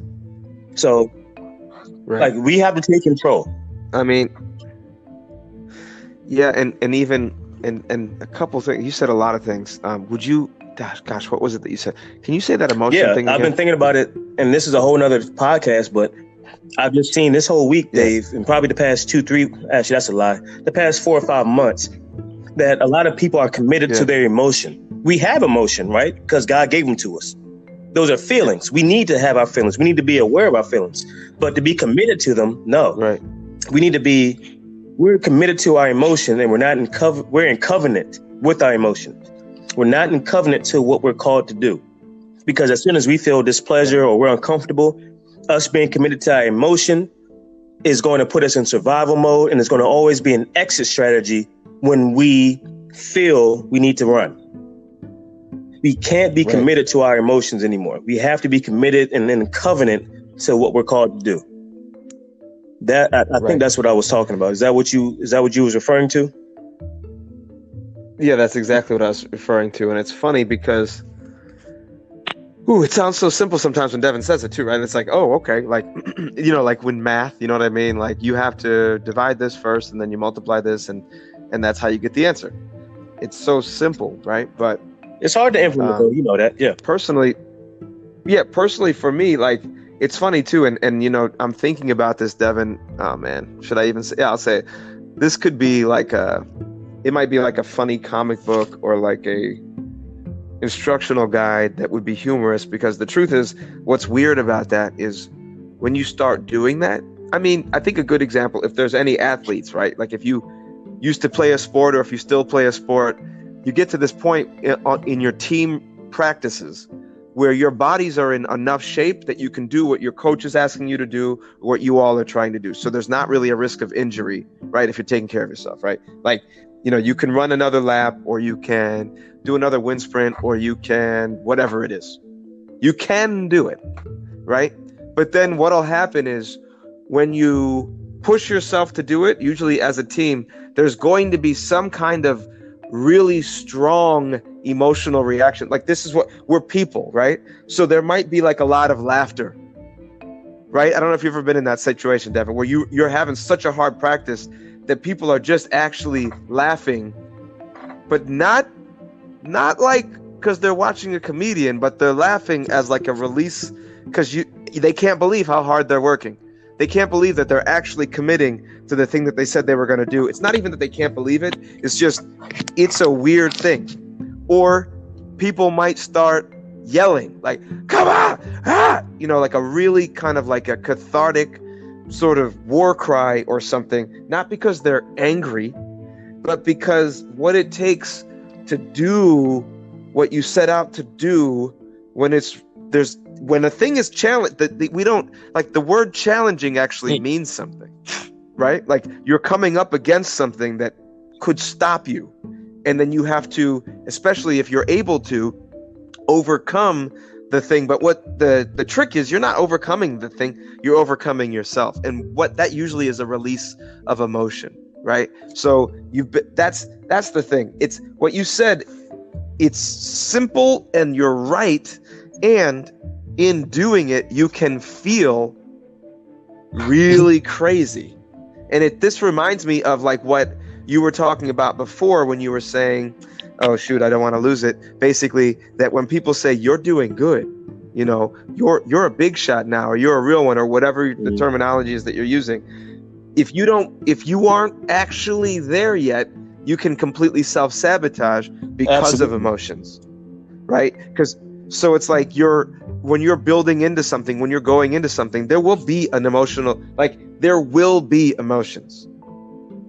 So like, we have to take control. I mean, yeah. And even, and a couple things, you said a lot of things. Would you, gosh, what was it that you said? Can you say that emotion thing again? I've been thinking about it, and this is a whole nother podcast, but I've just seen this whole week, Dave, and probably the past 2-3, actually that's a lie, the past 4 or 5 months, that a lot of people are committed to their emotion. We have emotion, right? Because God gave them to us. Those are feelings. We need to have our feelings. We need to be aware of our feelings. But to be committed to them, no. Right. We're committed to our emotion, and we're in covenant with our emotions. We're not in covenant to what we're called to do. Because as soon as we feel displeasure or we're uncomfortable, us being committed to our emotion is going to put us in survival mode, and it's going to always be an exit strategy when we feel we need to run. We can't be committed to our emotions anymore. We have to be committed and in covenant to what we're called to do. That I think that's what I was talking about. Is that what you was referring to? Yeah, that's exactly what I was referring to. And it's funny because it sounds so simple sometimes when Devin says it too, right? It's like, oh, okay. Like, like when math, you know what I mean? Like, you have to divide this first and then you multiply this, and that's how you get the answer. It's so simple, right? But it's hard to implement, though, you know that. Yeah. Personally for me, like, it's funny too. And I'm thinking about this, Devin. Oh man, should I even say? Yeah, I'll say it. This could be it might be like a funny comic book or like a instructional guide that would be humorous, because the truth is, what's weird about that is when you start doing that, I mean, I think a good example, if there's any athletes, right? Like, if you used to play a sport, or if you still play a sport, you get to this point in your team practices where your bodies are in enough shape that you can do what your coach is asking you to do, or what you all are trying to do. So there's not really a risk of injury, right? If you're taking care of yourself, right? Like, you can run another lap, or you can do another wind sprint, or you can, whatever it is, you can do it, right? But then what'll happen is, when you push yourself to do it, usually as a team, there's going to be some kind of really strong emotional reaction. Like, this is what we're people, right? So there might be like a lot of laughter, right? I don't know if you've ever been in that situation, Devin, where you're having such a hard practice that people are just actually laughing, but not like because they're watching a comedian, but they're laughing as like a release because they can't believe how hard they're working. They can't believe that they're actually committing to the thing that they said they were going to do. It's not even that they can't believe it. It's just, it's a weird thing. Or people might start yelling like, come on, like a really kind of like a cathartic sort of war cry or something, not because they're angry, but because what it takes to do what you set out to do when a thing is challenged, we don't like the word challenging actually means something, right? Like you're coming up against something that could stop you. And then you have to, especially if you're able to, overcome the thing. But what the trick is, you're not overcoming the thing, you're overcoming yourself. And what that usually is a release of emotion, right? So that's the thing. It's what you said. It's simple and you're right. And in doing it, you can feel really crazy. And this reminds me of like what you were talking about before when you were saying, oh shoot, I don't want to lose it. Basically, that when people say you're doing good, you're a big shot now, or you're a real one, or whatever the terminology is that you're using. If you aren't actually there yet, you can completely self-sabotage because of emotions, right? So it's like when you're building into something, when you're going into something, there will be an emotional, like there will be emotions.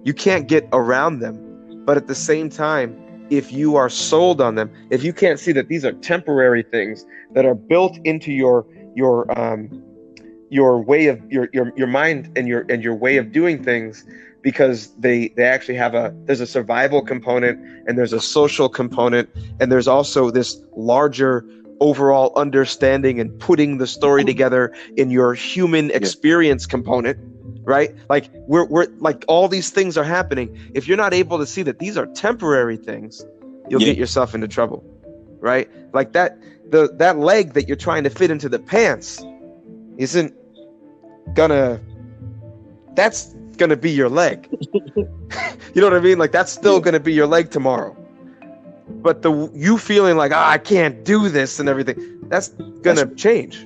You can't get around them. But at the same time, if you are sold on them, if you can't see that these are temporary things that are built into your way of your mind and your way of doing things, because they actually there's a survival component and there's a social component and there's also this larger overall understanding and putting the story together in your human experience component, right? Like we're like all these things are happening. If you're not able to see that these are temporary things, you'll get yourself into trouble, right? Like that leg that you're trying to fit into the pants that's gonna be your leg. You know what I mean? Like that's still gonna be your leg tomorrow. But you feeling like, I can't do this and everything, that's gonna change.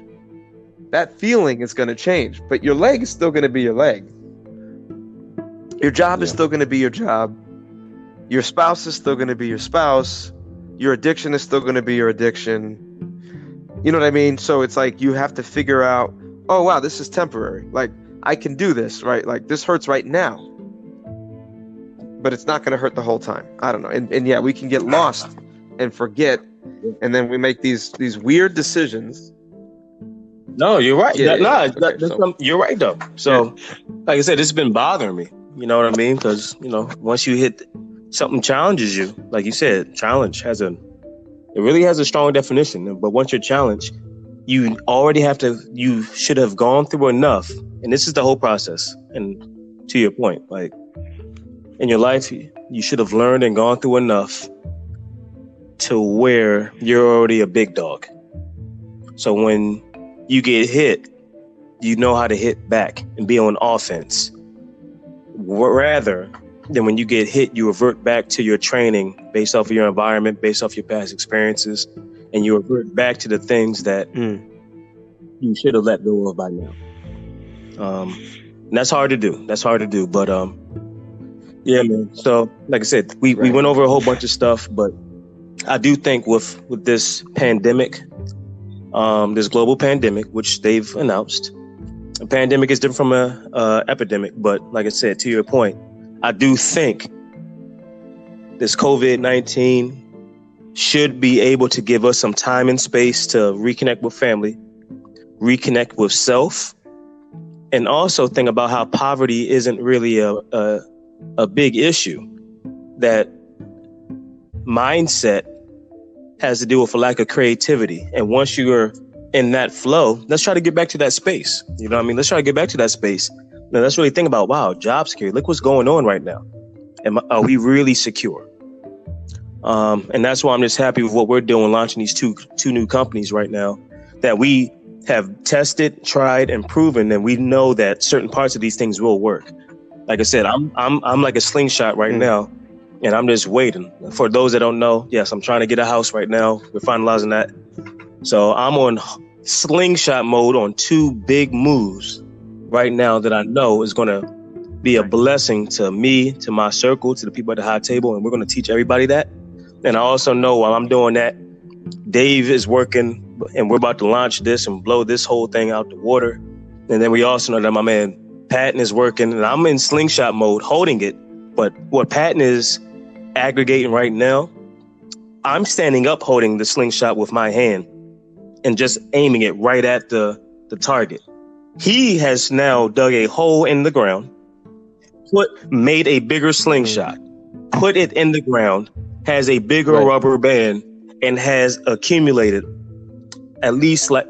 That feeling is gonna change. But your leg is still gonna be your leg. Your job is still gonna be your job. Your spouse is still gonna be your spouse. Your addiction is still gonna be your addiction. You know what I mean? So it's like you have to figure out, oh wow, this is temporary. Like I can do this, right? Like this hurts right now, but it's not going to hurt the whole time. I don't know. And yeah, we can get lost and forget. And then we make these weird decisions. No, you're right. You're right though. So like I said, this has been bothering me. You know what I mean? Because, once you hit something challenges you, like you said, challenge it really has a strong definition. But once you're challenged, you should have gone through enough. And this is the whole process. And to your point, like in your life, you should have learned and gone through enough to where you're already a big dog. So when you get hit, you know how to hit back and be on offense. Rather than when you get hit, you revert back to your training based off of your environment, based off your past experiences, and you revert back to the things that you should have let go of by now. And that's hard to do. But yeah, man. So like I said, we went over a whole bunch of stuff, but I do think with this pandemic, this global pandemic, which they've announced, a pandemic is different from a epidemic. But like I said, to your point, I do think this COVID-19 should be able to give us some time and space to reconnect with family, reconnect with self, and also think about how poverty isn't really a big issue. That mindset has to do with a lack of creativity. And once you're in that flow, let's try to get back to that space. You know what I mean? Let's try to get back to that space Now let's really think about, wow, job security. Look what's going on right now. Are we really secure? And that's why I'm just happy with what we're doing, launching these two new companies right now that we have tested, tried, and proven, and we know that certain parts of these things will work. Like I said, I'm like a slingshot right now, and I'm just waiting. For those that don't know, yes, I'm trying to get a house right now. We're finalizing that. So I'm on slingshot mode on two big moves right now that I know is going to be a blessing to me, to my circle, to the people at the high table, and we're going to teach everybody that. And I also know while I'm doing that, Dave is working, and we're about to launch this and blow this whole thing out the water. And then we also know that my man Patton is working, and I'm in slingshot mode holding it. But what Patton is aggregating right now, I'm standing up holding the slingshot with my hand and just aiming it right at the target. He has now dug a hole in the ground, made a bigger slingshot, put it in the ground, has a bigger rubber band, and has accumulated at least like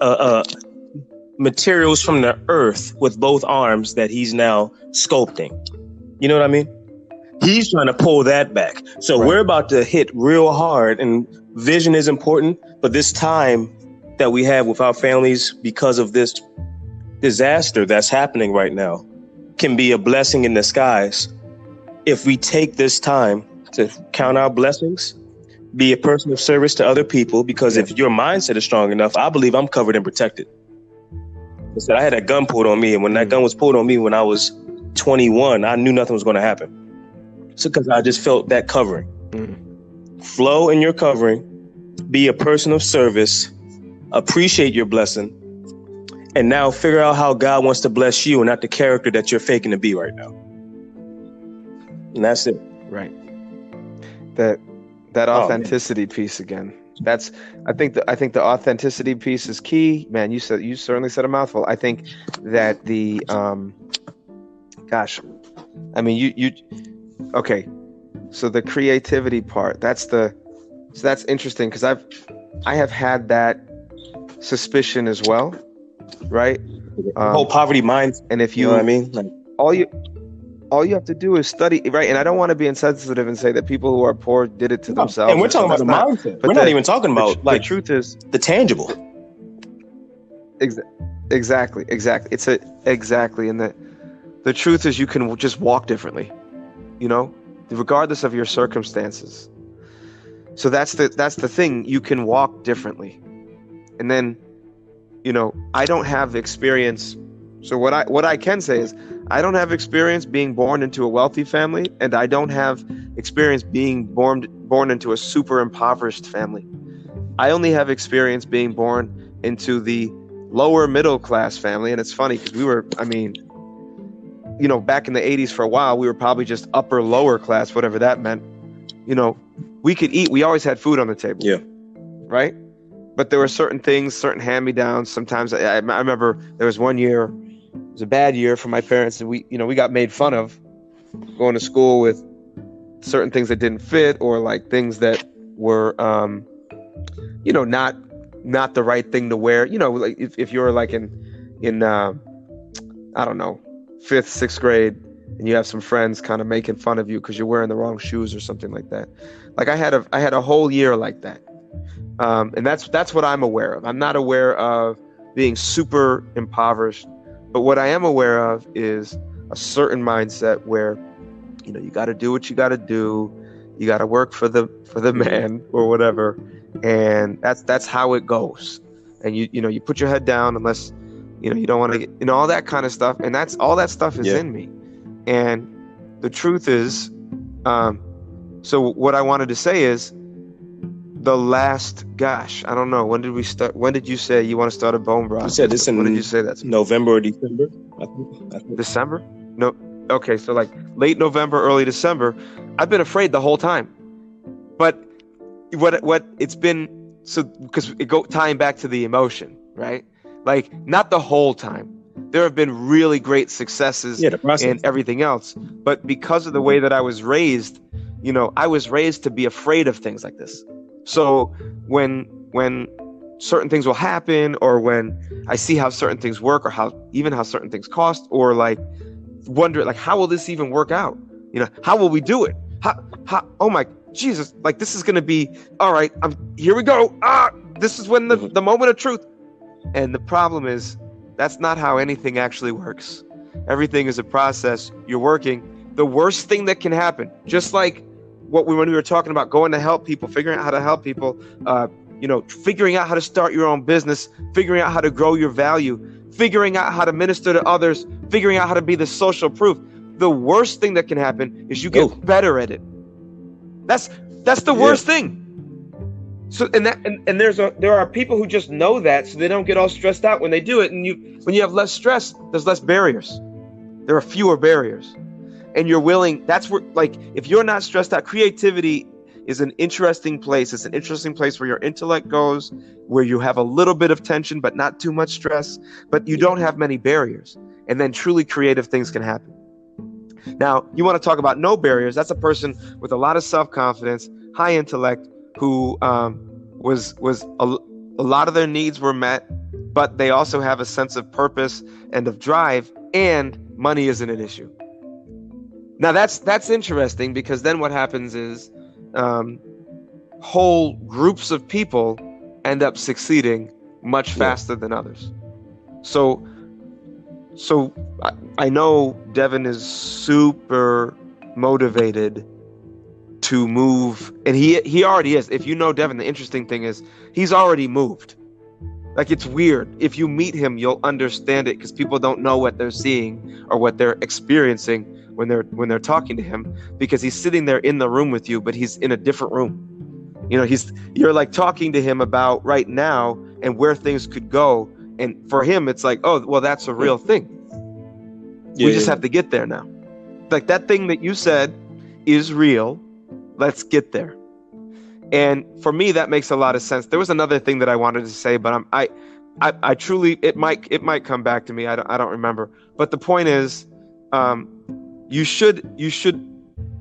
materials from the earth with both arms that he's now sculpting. You know what I mean? He's trying to pull that back. So we're about to hit real hard, and vision is important, but this time that we have with our families because of this disaster that's happening right now can be a blessing in disguise if we take this time to count our blessings, be a person of service to other people, because if your mindset is strong enough, I believe I'm covered and protected. I had a gun pulled on me, and when that gun was pulled on me when I was 21, I knew nothing was going to happen. So because I just felt that covering. Flow in your covering, be a person of service, appreciate your blessing, and now figure out how God wants to bless you and not the character that you're faking to be right now. And that's it. Right. That authenticity piece again. I think the authenticity piece is key. Man, you certainly said a mouthful. I think that the okay. So the creativity part, that's interesting, because I have had that suspicion as well, right? Whole poverty mind. And if you know what I mean? Like, all you have to do is study, right? And I don't want to be insensitive and say that people who are poor did it to themselves. And we're talking about the mindset. We're not even talking about the truth is the tangible. Exactly. It's exactly. And the truth is you can just walk differently, regardless of your circumstances. So that's the thing. You can walk differently. And then, I don't have experience. So what I can say is I don't have experience being born into a wealthy family, and I don't have experience being born into a super impoverished family. I only have experience being born into the lower middle class family. And it's funny because we were, back in the 80s for a while, we were probably just upper lower class, whatever that meant. We could eat. We always had food on the table. Yeah. Right. But there were certain things, certain hand-me-downs. Sometimes I remember there was one year, it was a bad year for my parents, and we got made fun of going to school with certain things that didn't fit, or like things that were, not the right thing to wear. Like if you're like in I don't know, 5th, 6th grade, and you have some friends kind of making fun of you because you're wearing the wrong shoes or something like that. Like I had a whole year like that. And that's what I'm aware of. I'm not aware of being super impoverished, but what I am aware of is a certain mindset where, you got to do what you got to do. You got to work for the man or whatever. And that's how it goes. And you put your head down unless, you don't want to get, all that kind of stuff. And all that stuff is in me. And the truth is, so what I wanted to say is, I don't know. When did we start? When did you say you want to start a bone broth? You said this in, when did you say that? November or December? I think. December? No. Okay. So like late November, early December. I've been afraid the whole time. But what it's been, so because tying back to the emotion, right? Like not the whole time. There have been really great successes and everything else. But because of the way that I was raised, I was raised to be afraid of things like this. So when certain things will happen, or when I see how certain things work, or how certain things cost, or like, wondering, like, how will this even work out? You know, how will we do it? How, oh my Jesus, like, this is going to be, all right, here we go. This is when the moment of truth. And the problem is, that's not how anything actually works. Everything is a process. You're working. The worst thing that can happen, just like when we were talking about going to help people, figuring out how to help people, figuring out how to start your own business, figuring out how to grow your value, figuring out how to minister to others, figuring out how to be the social proof. The worst thing that can happen is you get better at it. That's the worst thing. So and there are people who just know that, so they don't get all stressed out when they do it. And when you have less stress, there's less barriers. There are fewer barriers, and you're willing. That's where, like, if you're not stressed out, creativity is an interesting place. It's an interesting place where your intellect goes, where you have a little bit of tension, but not too much stress. But you don't have many barriers, and then truly creative things can happen. Now, you want to talk about no barriers. That's a person with a lot of self-confidence, high intellect, who was a lot of their needs were met, but they also have a sense of purpose and of drive, and money isn't an issue. Now that's interesting, because then what happens is whole groups of people end up succeeding much faster than others. So I know Devin is super motivated to move, and he already is. If you know Devin, the interesting thing is he's already moved. Like, it's weird. If you meet him, you'll understand it, because people don't know what they're seeing or what they're experiencing when they're talking to him, because he's sitting there in the room with you, but he's in a different room. You know, you're like talking to him about right now and where things could go, and for him it's like, oh, well, that's a real thing. We just have to get there now. Like, that thing that you said is real. Let's get there. And for me, that makes a lot of sense. There was another thing that I wanted to say, but I truly, it might come back to me. I don't remember. But the point is, you should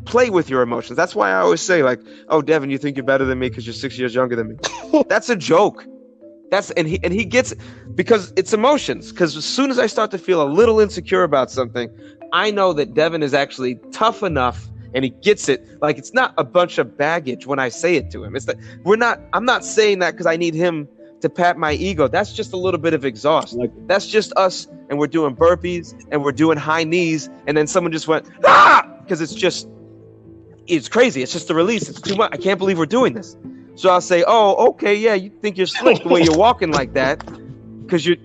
play with your emotions. That's why I always say, like, oh, Devin, you think you're better than me because you're 6 years younger than me. That's a joke. And he gets it, because it's emotions. Because as soon as I start to feel a little insecure about something, I know that Devin is actually tough enough, and he gets it. Like, it's not a bunch of baggage when I say it to him. It's that I'm not saying that because I need him to pat my ego. That's just a little bit of exhaust. That's just us, and we're doing burpees and we're doing high knees, and then someone just went, because it's crazy. It's just a release. It's too much. I can't believe we're doing this. So I'll say, oh, okay, yeah, you think you're slick the way you're walking like that because you're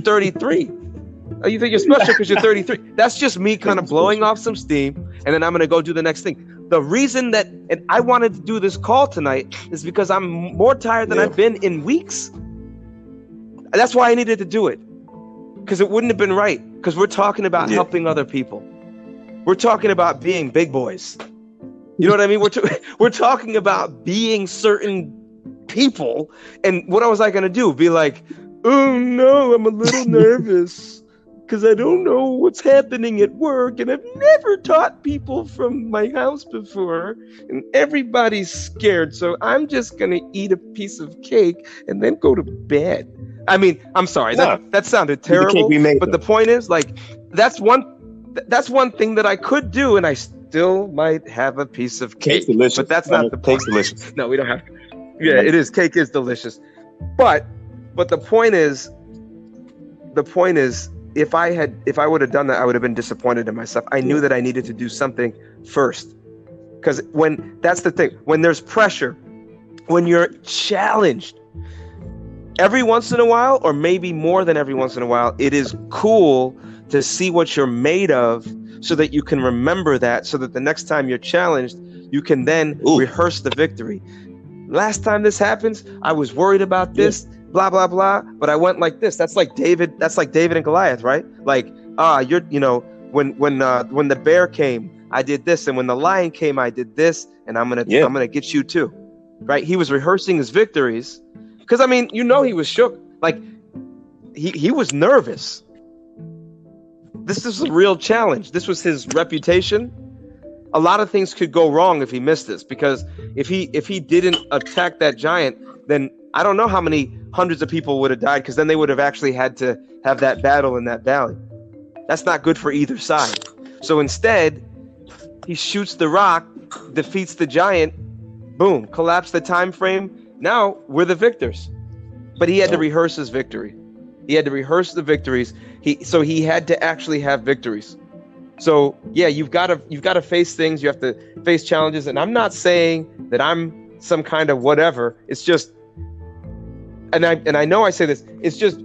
33. Oh, you think you're special because you're 33. That's just me kind of blowing off some steam, and then I'm going to go do the next thing. The reason that I wanted to do this call tonight is because I'm more tired than I've been in weeks. That's why I needed to do it, because it wouldn't have been right, because we're talking about helping other people. We're talking about being big boys. You know what I mean? We're talking about being certain people. And what was I going to do? Be like, oh, no, I'm a little nervous because I don't know what's happening at work, and I've never taught people from my house before, and everybody's scared, so I'm just going to eat a piece of cake and then go to bed. I mean, I'm sorry, that sounded terrible, but the point is, like, that's one thing that I could do, and I still might have a piece of cake, but that's not the point. Cake's delicious. No, we don't have to. Yeah, it is. Cake is delicious, but the point is, if I would have done that, I would have been disappointed in myself. I knew that I needed to do something first, because that's the thing. When there's pressure, when you're challenged, every once in a while, or maybe more than every once in a while, it is cool to see what you're made of, so that you can remember that, so that the next time you're challenged, you can then rehearse the victory. Last time this happens, I was worried about this, blah, blah, blah, but I went like this. That's like David and Goliath, right? Like, when the bear came, I did this, and when the lion came, I did this, and I'm gonna get you too. Right? He was rehearsing his victories, because, I mean, he was shook. Like, he was nervous. This is a real challenge. This was his reputation. A lot of things could go wrong if he missed this, because if he didn't attack that giant, then I don't know how many hundreds of people would have died, because then they would have actually had to have that battle in that valley. That's not good for either side. So instead, he shoots the rock, defeats the giant, boom, collapse the time frame. Now we're the victors. But he had to rehearse his victory. He had to rehearse the victories. So he had to actually have victories. So yeah, you've got to face things. You have to face challenges. And I'm not saying that I'm some kind of whatever. It's just, and I know I say this. It's just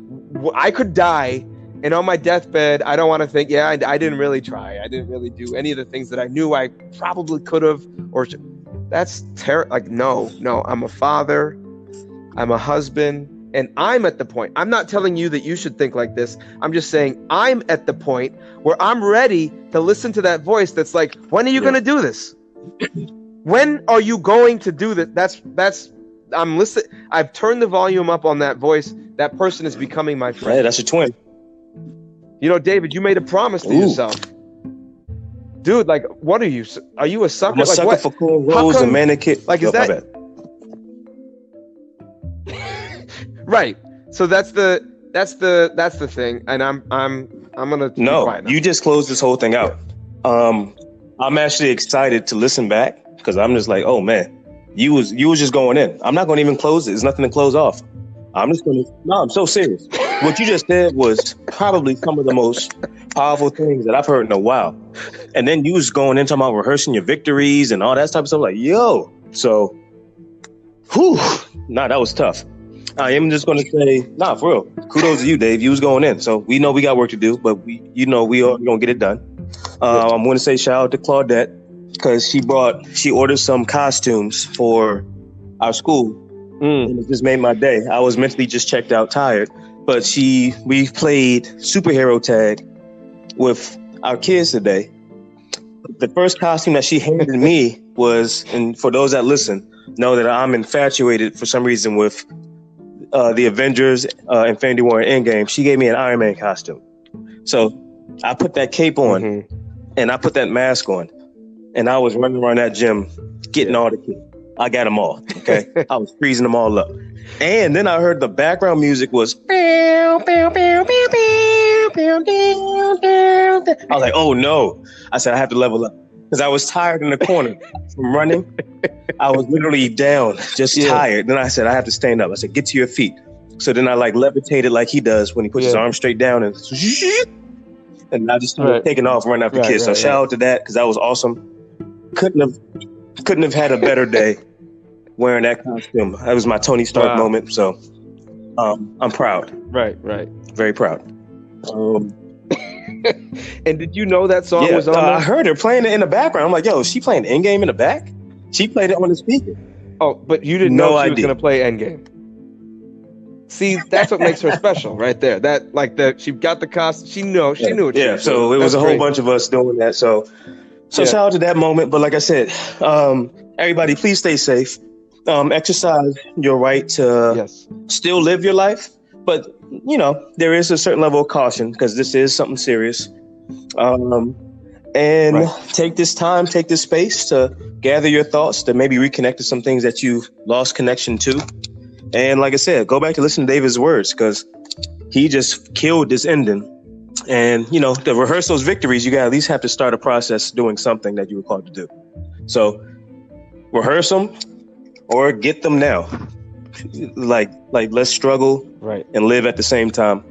I could die, and on my deathbed, I don't want to think, yeah, I didn't really try. I didn't really do any of the things that I knew I probably could have. Or that's terrible. Like no. I'm a father. I'm a husband. And I'm at the point, I'm not telling you that you should think like this. I'm just saying I'm at the point where I'm ready to listen to that voice that's like, when are you going to do this? When are you going to do that? I'm listening. I've turned the volume up on that voice. That person is becoming my friend. Hey, that's your twin. You know, David, you made a promise to yourself. Dude, like, what are you? Are you a sucker? I'm a sucker for cool rolls and manicure. Like, is that... Right. So that's the thing, and I'm gonna no. You just closed this whole thing out. I'm actually excited to listen back because I'm just like, oh man, you was just going in. I'm not going to even close it. There's nothing to close off. I'm so serious. What you just said was probably some of the most powerful things that I've heard in a while. And then you was going in talking about rehearsing your victories and all that type of stuff. Like, yo, so, that was tough. I am just going to say, for real. Kudos to you, Dave. You was going in. So we know we got work to do, but we are going to get it done. I'm going to say shout out to Claudette because she ordered some costumes for our school. And it just made my day. I was mentally just checked out, tired. But we played superhero tag with our kids today. The first costume that she handed me was, and for those that listen, know that I'm infatuated for some reason with the Avengers, Infinity War, and Endgame. She gave me an Ironman costume. So I put that cape on and I put that mask on and I was running around that gym getting all the kids. I got them all. Okay. I was freezing them all up. And then I heard the background music was I was like, oh no. I said, I have to level up because I was tired in the corner from running. I was literally down, just tired. Then I said, I have to stand up. I said, get to your feet. So then I levitated like he does when he puts his arm straight down and I just started taking off running after kids. So shout out to that because that was awesome. Couldn't have had a better day wearing that costume. That was my Tony Stark moment. So I'm proud. Right. Very proud. And did you know that song was on there? I heard her playing it in the background. I'm like, yo, is she playing Endgame in the back? She played it on the speaker. Oh, but you didn't know she was going to play Endgame. See, that's what makes her special right there. She got the costume. She knew what she was doing. So it was a whole bunch of us doing that. So shout out to that moment. But like I said, everybody, please stay safe. Exercise your right to still live your life. But, there is a certain level of caution because this is something serious. Take this time, take this space to gather your thoughts, to maybe reconnect to some things that you've lost connection to. And like I said, go back to listen to David's words because he just killed this ending. And, to rehearse those victories, you got at least have to start a process doing something that you were called to do. So rehearse them or get them now. Like let's struggle and live at the same time.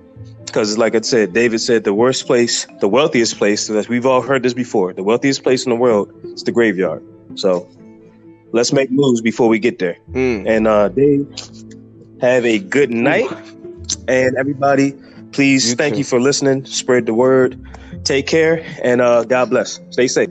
Because like I said, David said the wealthiest place, that we've all heard this before, the wealthiest place in the world is the graveyard. So let's make moves before we get there. And Dave, have a good night. And everybody, please, thank you for listening. Spread the word. Take care and God bless. Stay safe.